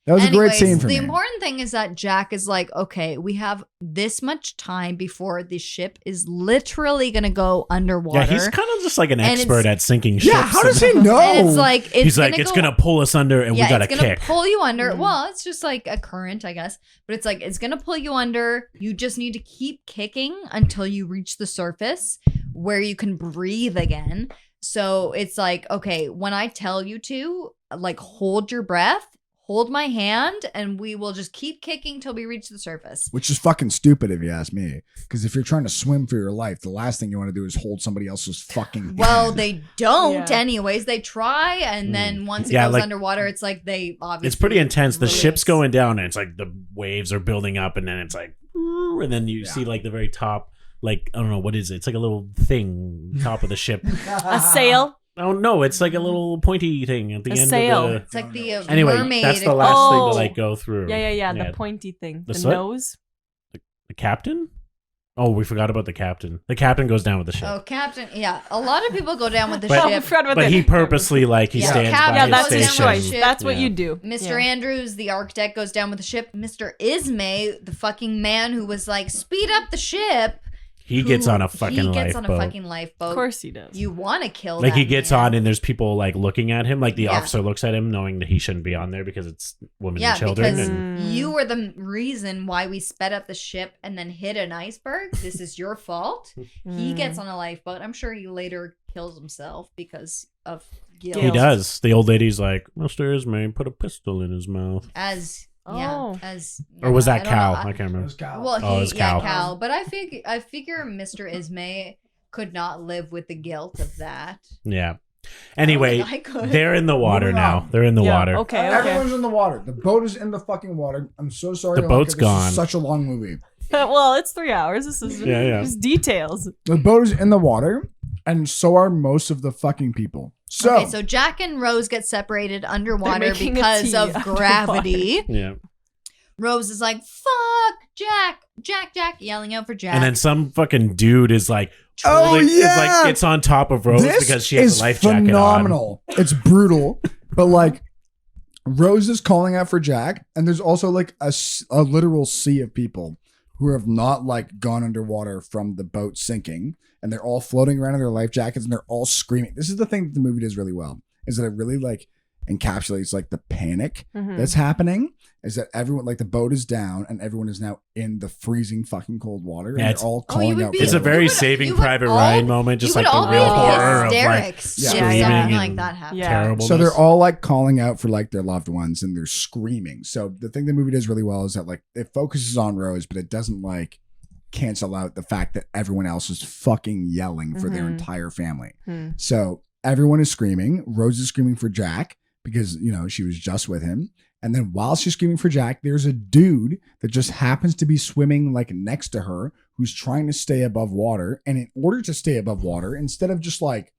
That was a great scene for the me. The important thing is that Jack is like, okay, we have this much time before the ship is literally going to go underwater. Yeah, he's kind of just like an expert at sinking ships. Yeah, how does he know? And it's like, he's like, it's going to pull us under and we got to kick. It's going to pull you under. Well, it's just like a current, I guess. But it's like, it's going to pull you under. You just need to keep kicking until you reach the surface where you can breathe again. So it's like, okay, when I tell you to, like, hold your breath, hold my hand, and we will just keep kicking till we reach the surface. Which is fucking stupid if you ask me. Because if you're trying to swim for your life, the last thing you want to do is hold somebody else's fucking hand. Well, they don't anyways. They try, and then once it goes underwater, it's like they obviously... It's pretty intense. The ship's going down, and it's like the waves are building up, and then it's like... And then you see like the very top, like, I don't know, what is it? It's like a little thing, top of the ship. A sail? Oh no, it's like a little pointy thing at the end sail. of the... It's like the anyway, mermaid. that's the last thing to like go through. Yeah. The pointy thing. The what? nose. The captain? Oh, we forgot about the captain. The captain goes down with the ship. Oh, captain. Yeah, a lot of people go down with the But- ship. But he purposely like he stands by Yeah, his that's his station. choice. That's what Yeah. you do. Mr. Andrews, the architect, goes down with the ship. Mr. Ismay, the fucking man who was like, speed up the ship. He gets on a fucking lifeboat. He gets on a fucking lifeboat. Of course he does. You want to kill Like that he gets man. on and there's people like looking at him. Like the officer looks at him knowing that he shouldn't be on there because it's women and children. Because And you were the reason why we sped up the ship and then hit an iceberg. This is your fault. He gets on a lifeboat. I'm sure he later kills himself because of guilt. he does. The old lady's like, Mr. Ismay put a pistol in his mouth. Or was that Cal? I can't remember. Well, it was Cal. Cal. But I figure Mr. Ismay could not live with the guilt of that. Yeah. Anyway, I could. they're in the water Moving now. on. They're in the water. Okay. Everyone's in the water. The boat is in the fucking water. I'm so sorry. The boat's This is gone. such a long movie. Well, it's 3 hours. This is Yeah. just details. The boat is in the water, and so are most of the fucking people. So Jack and Rose get separated underwater making a because tea of gravity. Yeah. Rose is like, fuck, Jack, yelling out for Jack. And then some fucking dude is like, Oh, is yeah. like gets on top of Rose this because she has is a life jacket phenomenal. It's brutal, but like Rose is calling out for Jack, and there's also like a literal sea of people who have not like gone underwater from the boat sinking, and they're all floating around in their life jackets, and they're all screaming. This is the thing that the movie does really well, is that it really like encapsulates like the panic that's happening, is that everyone, like the boat is down and everyone is now in the freezing fucking cold water. Yeah, And it's- they're all Oh, you calling would out. be- for It's a help. very you would- Saving you would Private all- Ryan moment, just you like would the all real be in horror of like hysterics if screaming something like and that happened. Yeah. terrible. So they're all like calling out for like their loved ones and they're screaming. So the thing the movie does really well is that like it focuses on Rose, but it doesn't like cancel out the fact that everyone else is fucking yelling for their Mhm. entire family. Hmm. So everyone is screaming. Rose is screaming for Jack because, you know, she was just with him. And then while she's screaming for Jack, there's a dude that just happens to be swimming like next to her who's trying to stay above water. And in order to stay above water, instead of just like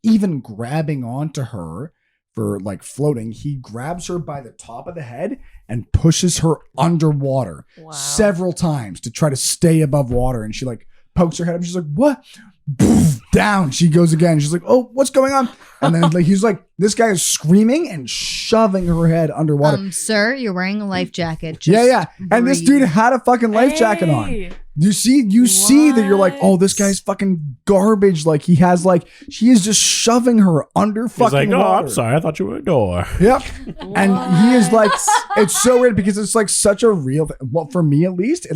even grabbing onto her for like floating, he grabs her by the top of the head and pushes her underwater Wow. several times to try to stay above water. And she like pokes her head up. She's like, what? Boof, down she goes again. She's like, oh, what's going on? And then like he's like, this guy is screaming and shoving her head underwater. Sir, you're wearing a life jacket. Yeah. And this breathe. dude had a fucking life jacket on. Hey. You see that you're like, oh, this What? guy's fucking garbage. Like he has like, she is just shoving her under He's fucking like, oh, water. I'm sorry, I thought you were a door. Yep. And he is like, What? it's so weird because it's like such a real thing. Well, for me at least,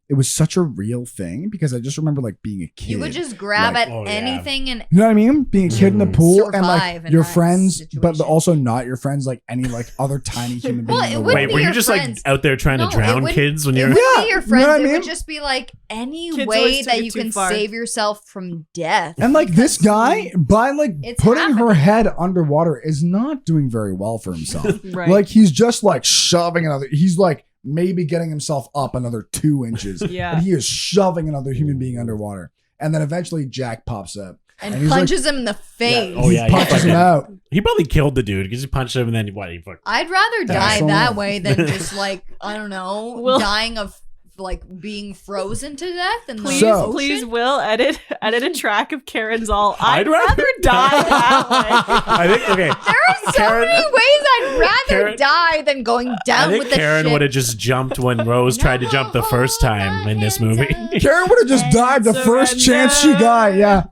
it was such a real thing because I just remember like being a kid. You would just grab Like, at oh, yeah. anything and You know what I mean? Being a kid in the pool and Survive like in your that friends, but situation. also not your friends, like any like other tiny human being Well, in it the wouldn't world. Wait, were you your just friends. like out there trying No, to it drown wouldn't- kids when it you're? wouldn't Yeah, be your you know friends. what I It mean? would just be like any Kids way always that took it you too can far. save yourself from death. And like this guy, by like It's putting her happening. head underwater, is not doing very well for himself. Right. Like he's just like shoving another. He's like maybe getting himself up another 2 inches. Yeah. But he is shoving another human being underwater. And then eventually Jack pops up. and he's like- punches him in the face. Oh, yeah, he punches him fucking- out. He probably killed the dude because he punched him and then what? He fucked. I'd rather die Excellent. that way than just like I don't know, Well- dying of like being frozen to death. And Please, So- please, Will edit a track of Karen's all. I'd I'd rather rather die that way. I think okay. There are so Karen- many ways I'd rather Karen- die than going I down think with the Karen ship. would have just jumped when Rose tried to jump the first time in this movie. Karen would have just died the first chance she got. Yeah.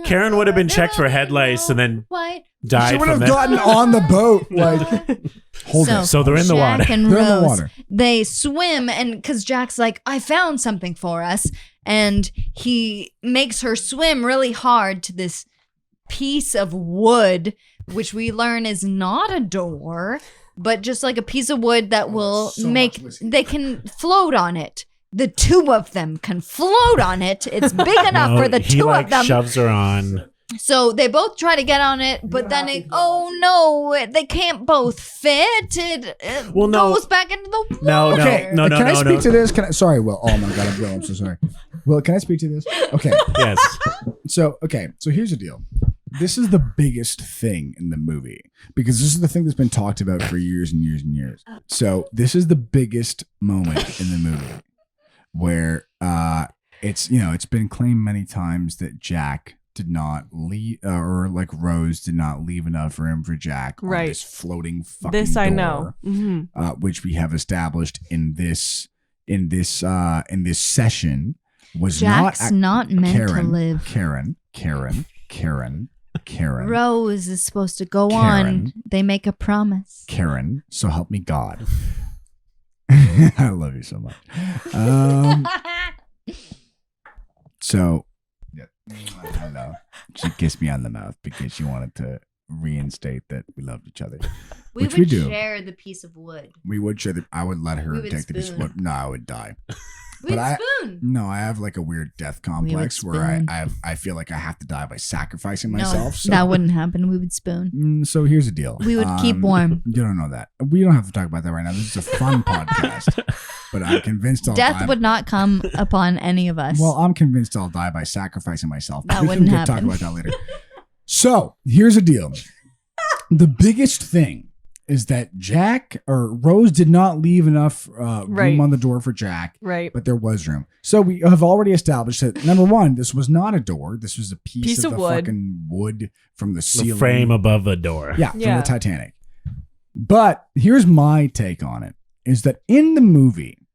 Karen would have been checked for head lice and then White. died She would from have that. gotten on the boat. Like, hold it. So they're in the Jack water. and They're in the Rose, water. they swim, and because Jack's like, I found something for us, and he makes her swim really hard to this piece of wood, which we learn is not a door, but just like a piece of wood that will so make much whiskey. they can float on it. The two of them can float on it. It's big enough No, for the he two like of them. shoves her on. So they both try to get on it, but then oh no, they can't both fit. It Well, no. goes back into the water. No, no, Okay, no, no, can I no, speak no. to this? Sorry, Will. Oh my God, Will, I'm so sorry. Will, can I speak to this? Okay, Yes. so here's the deal. This is the biggest thing in the movie because this is the thing that's been talked about for years and years and years. So this is the biggest moment in the movie where it's been claimed many times that Jack did not leave or like Rose did not leave enough room for Jack on Right. this floating fucking This I door, know. Mm-hmm. which we have established in this session was Jack's not meant to Karen, live. Karen, Rose is supposed to go Karen. on. They make a promise. Karen, so help me God. I love you so much. So, yeah, I know. She kissed me on the mouth because she wanted to reinstate that we loved each other. We Which would we do. share the piece of wood. We would share the. I would let her We would take the piece of spoon. wood. No, I would die. We'd I- spoon. No, I have like a weird death complex where spoon. I feel like I have to die by sacrificing No, myself. So. that wouldn't happen. We would spoon. So here's the deal. We would keep warm. You don't know that. We don't have to talk about that right now. This is a fun podcast. But I'm convinced I'll Death die. would not come upon any of us. Well, I'm convinced I'll die by sacrificing myself. That We wouldn't can talk happen. about that later. So here's the deal. The biggest thing is that Rose did not leave enough room Right. on the door for Jack. Right. But there was room. So we have already established that number one, this was not a door. This was a piece of the wood. fucking wood from the The ceiling. frame above the door. Yeah, from Yeah. the Titanic. But here's my take on it, is that in the movie,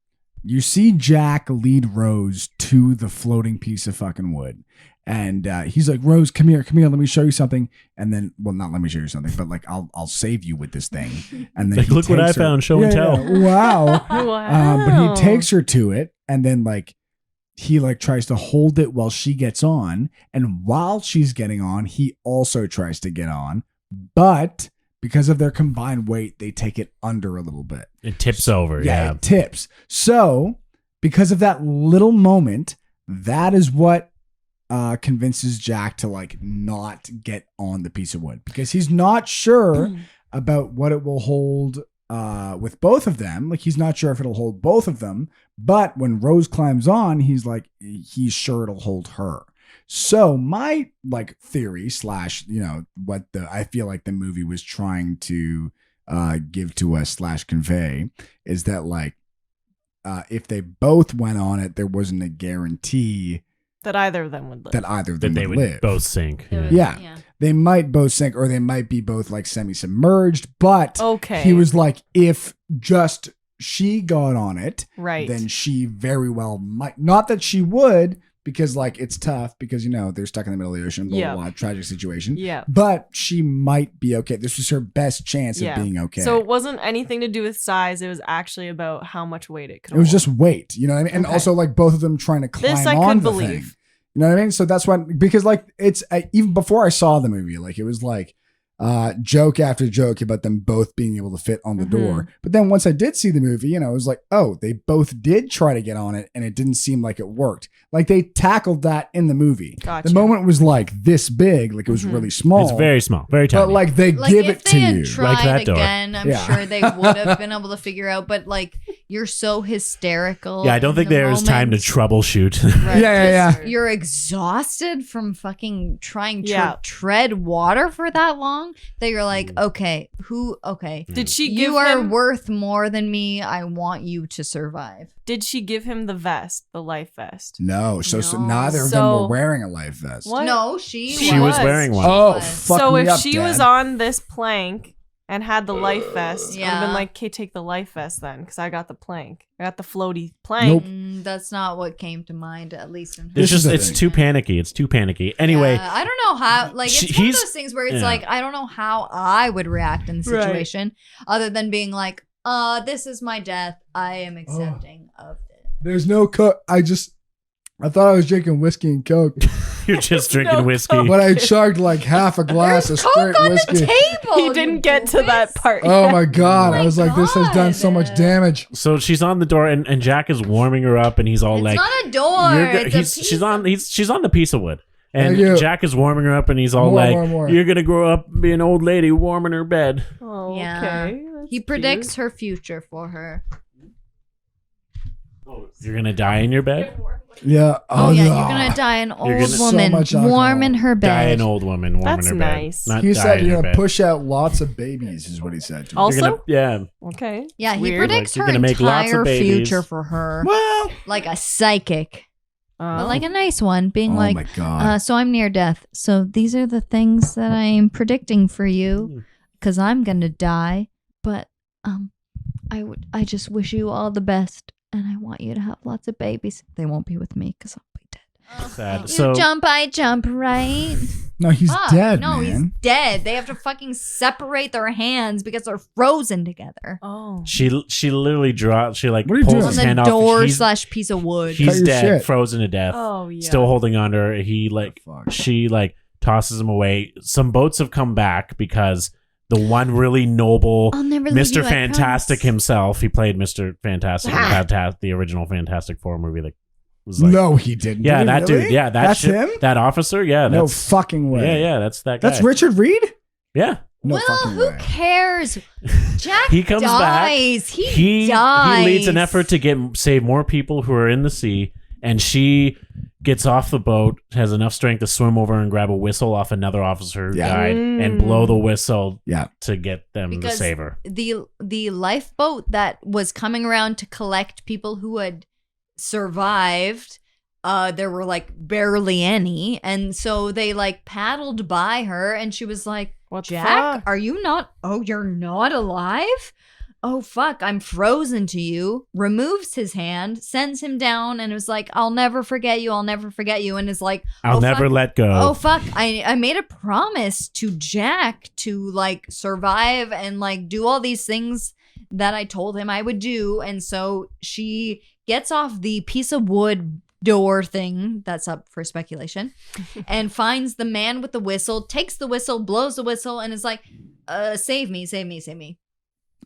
you see Jack lead Rose to the floating piece of fucking wood. And he's like, Rose, come here, let me show you something. And then, well, not let me show you something, but like, I'll save you with this thing. And then Like, he look what I takes her- found, show and tell. Wow. Wow. But he takes her to it, and then like he like tries to hold it while she gets on, and while she's getting on, he also tries to get on, but because of their combined weight, they take it under a little bit. It tips over. Yeah. It tips. So because of that little moment, that is what convinces Jack to like not get on the piece of wood, because he's not sure about what it will hold with both of them. Like he's not sure if it'll hold both of them, but when Rose climbs on, he's like, he's sure it'll hold her. So my like theory / what I feel like the movie was trying to give to us / convey is that like if they both went on it, there wasn't a guarantee that either of them would live. That they would live. both sink. Yeah. They might both sink, or they might be both like semi-submerged, but Okay. he was like, if just she got on it, Right. then she very well might. Not that she would, because like it's tough because, they're stuck in the middle of the ocean, blah, Yeah. blah, blah, tragic situation. Yeah. But she might be okay. This was her best chance Yeah. of being okay. So it wasn't anything to do with size. It was actually about how much weight it could it was hold. just weight, you know what I mean? And Okay. also like both of them trying to climb This I on could the believe. thing. You know what I mean? So that's what, because like it's even before I saw the movie, like it was like joke after joke about them both being able to fit on the door. But then once I did see the movie, it was like, oh, they both did try to get on it and it didn't seem like it worked. Like they tackled that in the movie. Gotcha. The moment was like this big, like it was really small. It's very small, very tiny. But like they Like give if it they to had you. tried Like that door. again, I'm Yeah. sure they would have been able to figure out. But like, you're so hysterical. yeah, I don't in think the there was time to moment. troubleshoot. Right. Yeah. You're exhausted from fucking trying to Yeah. tread water for that long that you're like, okay, Did she give you are him? worth more than me. I want you to survive. Did she give him the vest, the life vest? No, so No. neither of them So- were wearing a life vest. What? No, she She was wearing one. Oh, Was. fuck So me if up, she Dad. was on this plank and had the life vest, I would have Yeah. been like, okay, take the life vest then, because I got the plank. I got the floaty plank. Nope. That's not what came to mind, at least in her. This is the It's thing. too panicky. It's too panicky. Anyway, Yeah, I don't know how. Like, it's one of he's- those things where it's yeah. like I don't know how I would react in the Right. situation, other than being like, this is my death. I am accepting of it." There's no coke. I thought I was drinking whiskey and coke, you're just drinking No whiskey. coke. but I chugged like half a glass of Coke straight on whiskey. the table. He you didn't get to that doofus. part. Oh yet. my god! Oh I was my like, this has done so much God. damage. So she's on the door, and Jack is warming her up, and he's all It's like, not a door. "You're go- it's a he's, piece she's on of- she's on the piece of wood." And Thank you. Jack is warming her up, and he's all More, like, more. "You're gonna grow up and be an old lady warming her bed." Oh, Yeah. okay. That's He cute. predicts her future for her. You're gonna die in your bed. Yeah. Oh, yeah, no. you're gonna die an old gonna- So woman much warm alcohol. in her Die bed. an old woman warming That's her bed. nice. Not He die said in you're your gonna bed. push out lots of babies, is what he said to me. Also? You're gonna, yeah. Okay. Yeah, he Weird. predicts Like, you're her gonna make lots of entire babies. future for her, Well, like a psychic, but like Oh. a nice one, being oh like, my god. so I'm near death. So these are the things that I am predicting for you, because I'm gonna die. But I just wish you all the best, and I want you to have lots of babies. They won't be with me because I'll be dead. Sad. You So jump, I jump, right? no, he's Fuck, dead, no, he's man. dead. They have to fucking separate their hands because they're frozen together Oh. she literally drops. She like What are you pulls doing? on his the hand off. door He's, / piece of wood. Cut he's your dead, shit. frozen to death. Oh, yeah. Still holding on to her. He like Fuck. she like tosses him away. Some boats have come back because the one really noble I'll never leave Mr. you, I Fantastic promise. himself. He played Mr. Fantastic in the original Fantastic Four movie. That was like, No, he didn't. yeah, Did he that really? dude. Yeah, that's him. That officer. Yeah, No that's fucking way. yeah, that's that guy. That's Richard Reed. Yeah, No well, fucking who way. cares? Jack He comes back. dies. He he dies. leads an effort to save more people who are in the sea, and she gets off the boat, has enough strength to swim over and grab a whistle off another officer who Yeah. died, and blow the whistle Yeah. to get them to Because save her. the lifeboat that was coming around to collect people who had survived, there were like barely any, and so they like paddled by her, and she was like, What the Jack, fuck? are you not? Oh, you're not alive? oh fuck, I'm frozen to you, removes his hand, sends him down, and was like, I'll never forget you, and is like, I'll never let go. Oh fuck, I made a promise to Jack to like survive and like do all these things that I told him I would do. And so she gets off the piece of wood door thing that's up for speculation and finds the man with the whistle, takes the whistle, blows the whistle, and is like, save me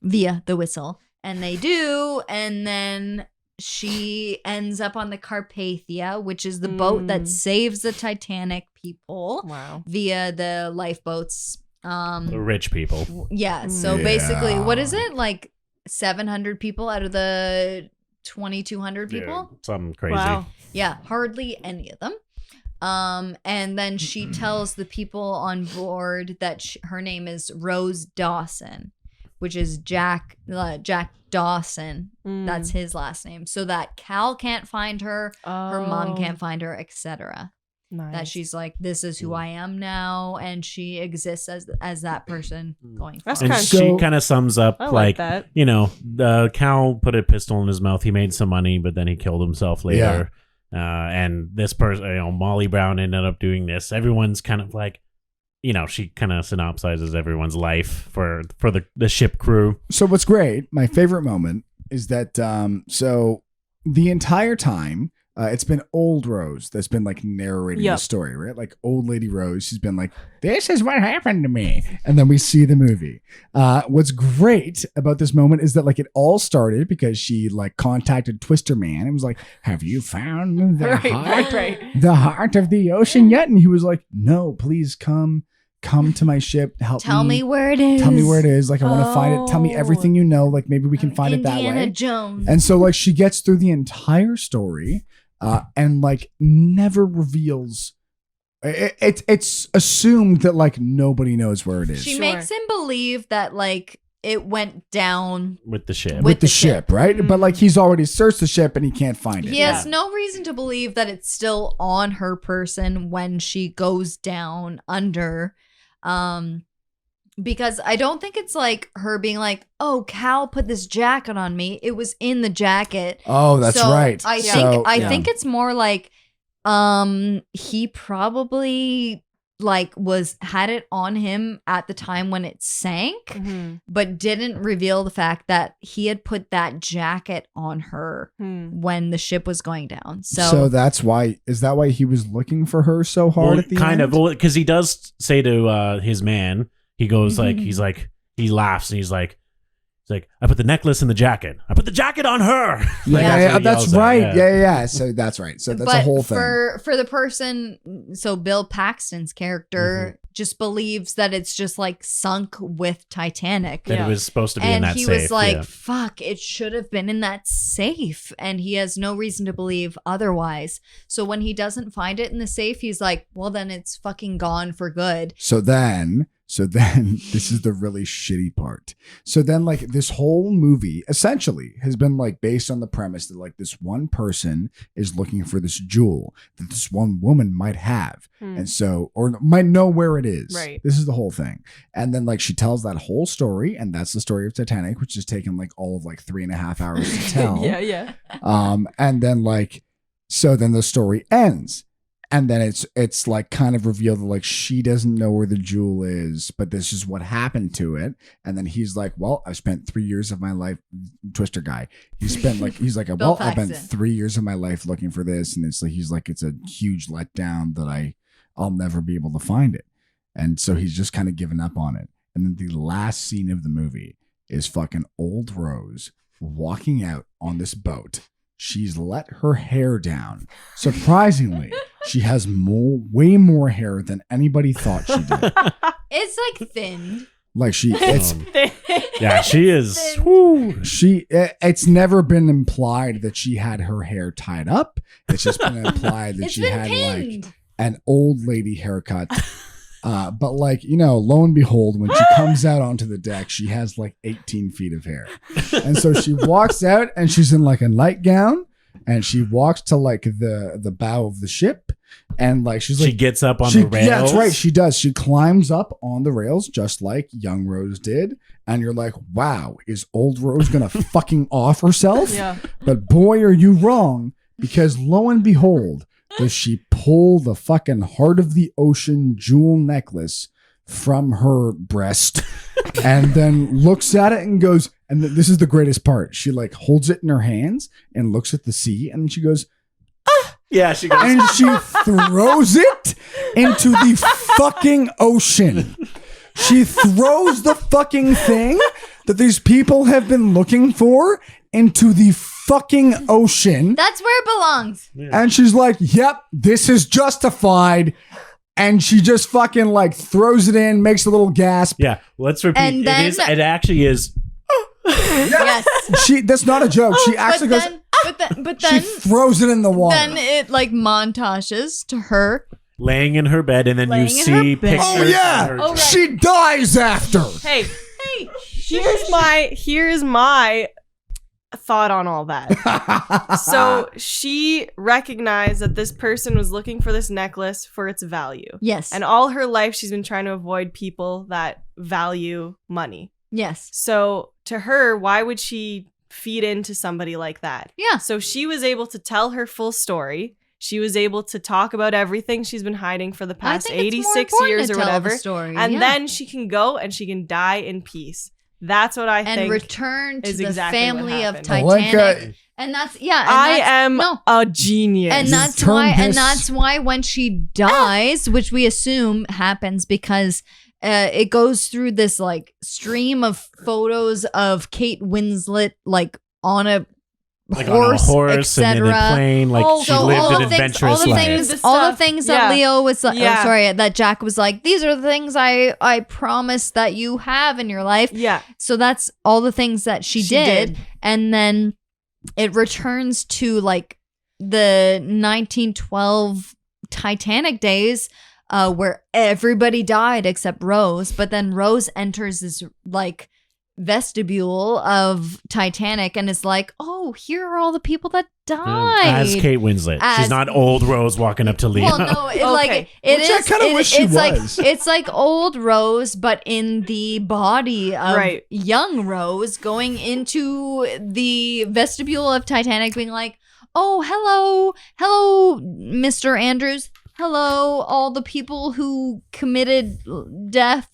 via the whistle. And they do, and then she ends up on the Carpathia, which is the boat that saves the Titanic people via the lifeboats. The rich people. Yeah. So basically, what is it? Like 700 people out of the 2,200 people? Yeah, something crazy. Wow. Yeah, hardly any of them. And then she tells the people on board that her name is Rose Dawson, which is Jack Dawson. That's his last name. So that Cal can't find her, her mom can't find her, etc. Nice. That she's like, this is who I am now, and she exists as that person going forward. That's And kinda she cool. kind of sums up I like that. you know, Cal put a pistol in his mouth. He made some money, but then he killed himself later. And this person, you know, Molly Brown ended up doing this. Everyone's kind of like, you know, she kind of synopsizes everyone's life for the ship crew. So what's great, my favorite moment is that so the entire time it's been old Rose that's been like narrating the story, right? Like old lady Rose, she's been like, this is what happened to me. And then we see the movie. What's great about this moment is that like it all started because she like contacted Twister Man and was like, have you found the the heart of the ocean yet? And he was like, no, please come to my ship. Tell me where it is. Tell me where it is. Like, I want to find it. Tell me everything you know. Like, maybe we can find it that way. Indiana Jones. And so, like, she gets through the entire story and, like, never reveals. It's assumed that, like, nobody knows where it is. She makes him believe that, like, it went down with the ship. With the ship, right? But, like, he's already searched the ship and he can't find it. He has no reason to believe that it's still on her person when she goes down under. Because I don't think it's like her being like, oh, Cal put this jacket on me. It was in the jacket. Oh, that's so right. I think it's more like he probably like had it on him at the time when it sank, but didn't reveal the fact that he had put that jacket on her when the ship was going down. So that's why. Is that why he was looking for her so hard at the kind end? of. Well, because he does say to his man, he goes like, he laughs and he's like, I put the necklace in the jacket. I put the jacket on her. Like, that's right. Yeah. So that's right. So that's a whole thing. For the person, so Bill Paxton's character just believes that it's just like sunk with Titanic. That it was supposed to be in that safe. And he was like, fuck, it should have been in that safe. And he has no reason to believe otherwise. So when he doesn't find it in the safe, he's like, well, then it's fucking gone for good. So then this is the really shitty part. So then like this whole movie essentially has been like based on the premise that like this one person is looking for this jewel that this one woman might have. And so, or might know where it is. Right. This is the whole thing. And then like she tells that whole story, and that's the story of Titanic, which has taken like all of like 3.5 hours to tell. Yeah. And then like, so then the story ends. And then it's like kind of revealed that like she doesn't know where the jewel is, but this is what happened to it. And then he's like, well, I spent 3 years of my life, Twister guy. He's like, well, I spent 3 years of my life looking for this. And it's like, he's like, it's a huge letdown that I'll never be able to find it. And so he's just kind of given up on it. And then the last scene of the movie is fucking old Rose walking out on this boat. She's let her hair down. Surprisingly, she has way more hair than anybody thought she did. It's like thin. Like she is. It's never been implied that she had her hair tied up. It's just been implied that she had pinned. like an old lady haircut. But like, you know, lo and behold, when she comes out onto the deck, she has like 18 feet of hair. And so she walks out and she's in like a nightgown, and she walks to like the bow of the ship, And like she's She like gets up on the rails. Yeah, that's right. She does. She climbs up on the rails just like young Rose did. And you're like, wow, is old Rose gonna fucking off herself? Yeah. But boy, are you wrong, because lo and behold, does she pull the fucking heart of the ocean jewel necklace from her breast and then looks at it and goes, and this is the greatest part. She like holds it in her hands and looks at the sea, and then she goes, Yeah, she goes. and she throws it into the fucking ocean. She throws the fucking thing that these people have been looking for into the fucking ocean. That's where it belongs. And she's like, yep, this is justified. And she just fucking like throws it in, makes a little gasp. Yeah, let's repeat. And then- it actually is. Yes. That's not a joke. She actually goes, but she then throws it in the water. then it like montages to her. Laying in her bed, and then Laying you in see her bed. pictures. Oh yeah, of her. Oh, right. she dies after. Hey, here's my thought on all that. So she recognized that this person was looking for this necklace for its value. Yes. And all her life she's been trying to avoid people that value money. Yes. So to her, why would she feed into somebody like that? Yeah. So she was able to tell her full story. She was able to talk about everything she's been hiding for the past I think it's more 86 important years to or tell the whatever. story, And yeah. then she can go and she can die in peace. That's what I And think. return to is the exactly what family of happened. Titanic. And that's and I that's, am no. a genius. And that's Turn why his- when she dies, which we assume happens because it goes through this like stream of photos of Kate Winslet like on a Like horse, on a horse and in a etc. plane, like Oh, she so lived all an the things, adventurous all the life. things, The all the stuff, things yeah. that Leo was like, Yeah. that Jack was like, these are the things I promised that you have in your life. yeah. So that's all the things that she did. And then it returns to like the 1912 Titanic days where everybody died except Rose. But then Rose enters this like vestibule of Titanic and is like, oh, here are all the people that died. As Kate Winslet. She's As- not old Rose walking up to Leo. Well, no, it, like Okay. it Which I is. kinda wish she it's was. like it's like old Rose, but in the body of Right. young Rose, going into the vestibule of Titanic, being like, "Oh, hello, Mr. Andrews. Hello, all the people who committed death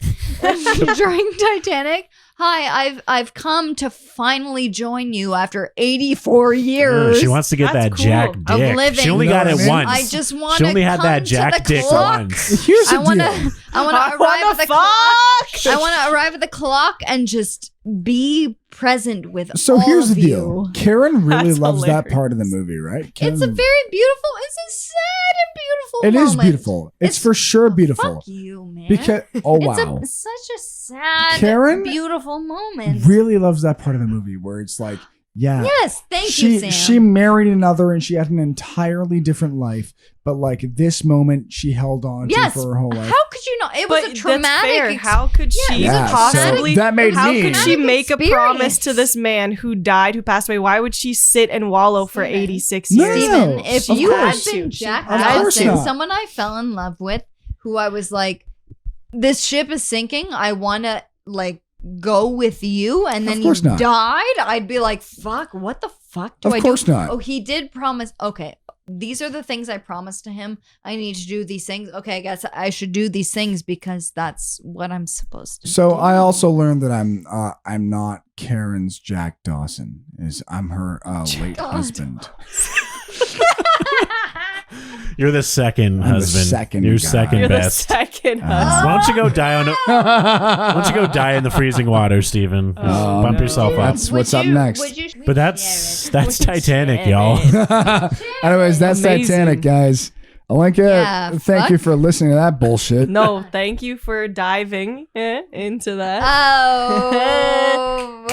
during Titanic. Hi, I've come to finally join you after 84 years. She wants to get That's that cool. Jack Of dick. living. She only You know got what it I mean? once. I just want She to only had that Jack dick once. Here's the I want deal. to arrive at the clock. I want to arrive at the clock and just be present with So all here's of the deal. you. Karen really That's loves that hilarious. part of the movie, right? Karen, It's a very beautiful. It's a sad and beautiful. It is moment. beautiful. It's for sure beautiful. Fuck you, man. Because wow. It's such a sad, Karen beautiful moment. really loves that part of the movie where it's like, yeah, Yes, thank you, Sam. she married another and she had an entirely different life, but like this moment she held on yes. to for her whole life. How could you not? It was But a that's traumatic. fair. How could Yeah, she it was a possibly? so that made how me. could she Traumatic make a experience. promise to this man who died, who passed away? Why would she sit and wallow for Steven. 86 No, years? no, Steven, if of you had course. been She Jack had Of course Dawson, not. someone I fell in love with, who I was like, this ship is sinking. I want to like go with you, and then Of you course not. died. I'd be like, fuck, what the fuck do Of I course do? not. Oh, he did promise. Okay, these are the things I promised to him. I need to do these things. Okay, I guess I should do these things because that's what I'm supposed to do. So I also learned that I'm not Karen's Jack Dawson. I'm her late God. husband. You're the second I'm the husband. second You're guy. second You're the best. second Uh, husband. Why don't you go die on? Why don't you go die in the freezing water, Stephen? Just Oh, bump no. yourself up. That's what's up next. But that's Would you Titanic, share y'all. it? Anyways, that's Amazing. Titanic, guys. Alenka, Yeah, thank fuck. you for listening to that bullshit. No, thank you for diving into that. Oh,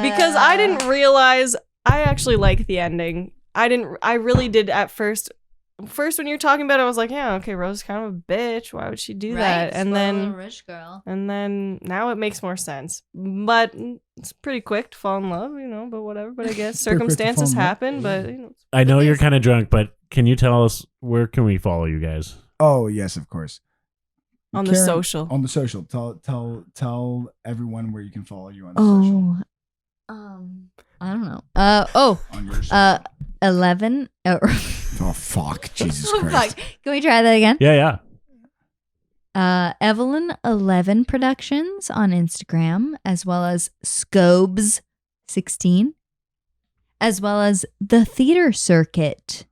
Because I didn't realize I actually like the ending. I really did at first. First, when you're talking about it, I was like, yeah, okay, Rose is kind of a bitch. Why would she do that? And then rich girl. now it makes more sense. But it's pretty quick to fall in love, but whatever. But I guess Pretty quick to fall circumstances in love. happen. But I know you're kind of drunk, but can you tell us where can we follow you guys? Oh yes, of course. On the Karen, social. On the social. Tell everyone where you can follow you on the social. I don't know. On your social. 11. Oh, Oh fuck, Jesus oh, Christ. fuck. Can we try that again? Yeah. Evelyn 11 Productions on Instagram, as well as Scobes 16, as well as the Theater Circuit.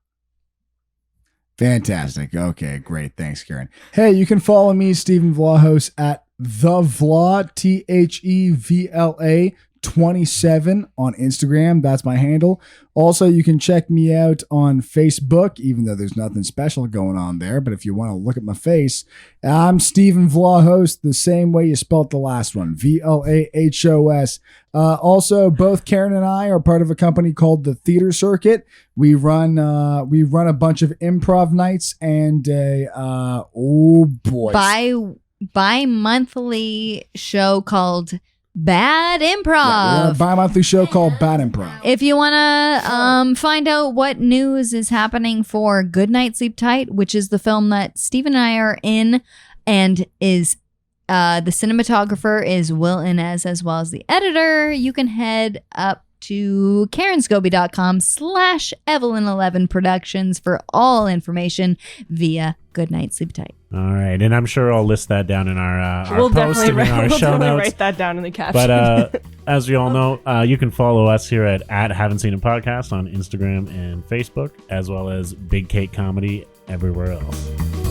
Fantastic. Okay, great. Thanks, Karen. Hey, you can follow me, Stephen Vlahos, at the Vla, THEVLA 27 on Instagram. That's my handle. Also, you can check me out on Facebook, even though there's nothing special going on there. But if you want to look at my face, I'm Stephen Vlahos, the same way you spelt the last one, VLAHOS. Also, both Karen and I are part of a company called the Theater Circuit. We run a bunch of improv nights and Bi-monthly show called Bad Improv. Yeah, we run a bi-monthly show called Bad Improv. If you want to find out what news is happening for Good Night Sleep Tight, which is the film that Steve and I are in, and is the cinematographer is Will Inez, as well as the editor, you can head up to karenscobie.com/Evelyn11 Productions for all information via Good Night Sleep Tight. All right, and I'm sure I'll list that down in our We'll post and in our we'll show definitely notes. write that down in the caption. But as we all know, you can follow us here at Haven't Seen a Podcast on Instagram and Facebook, as well as Big Cake Comedy everywhere else.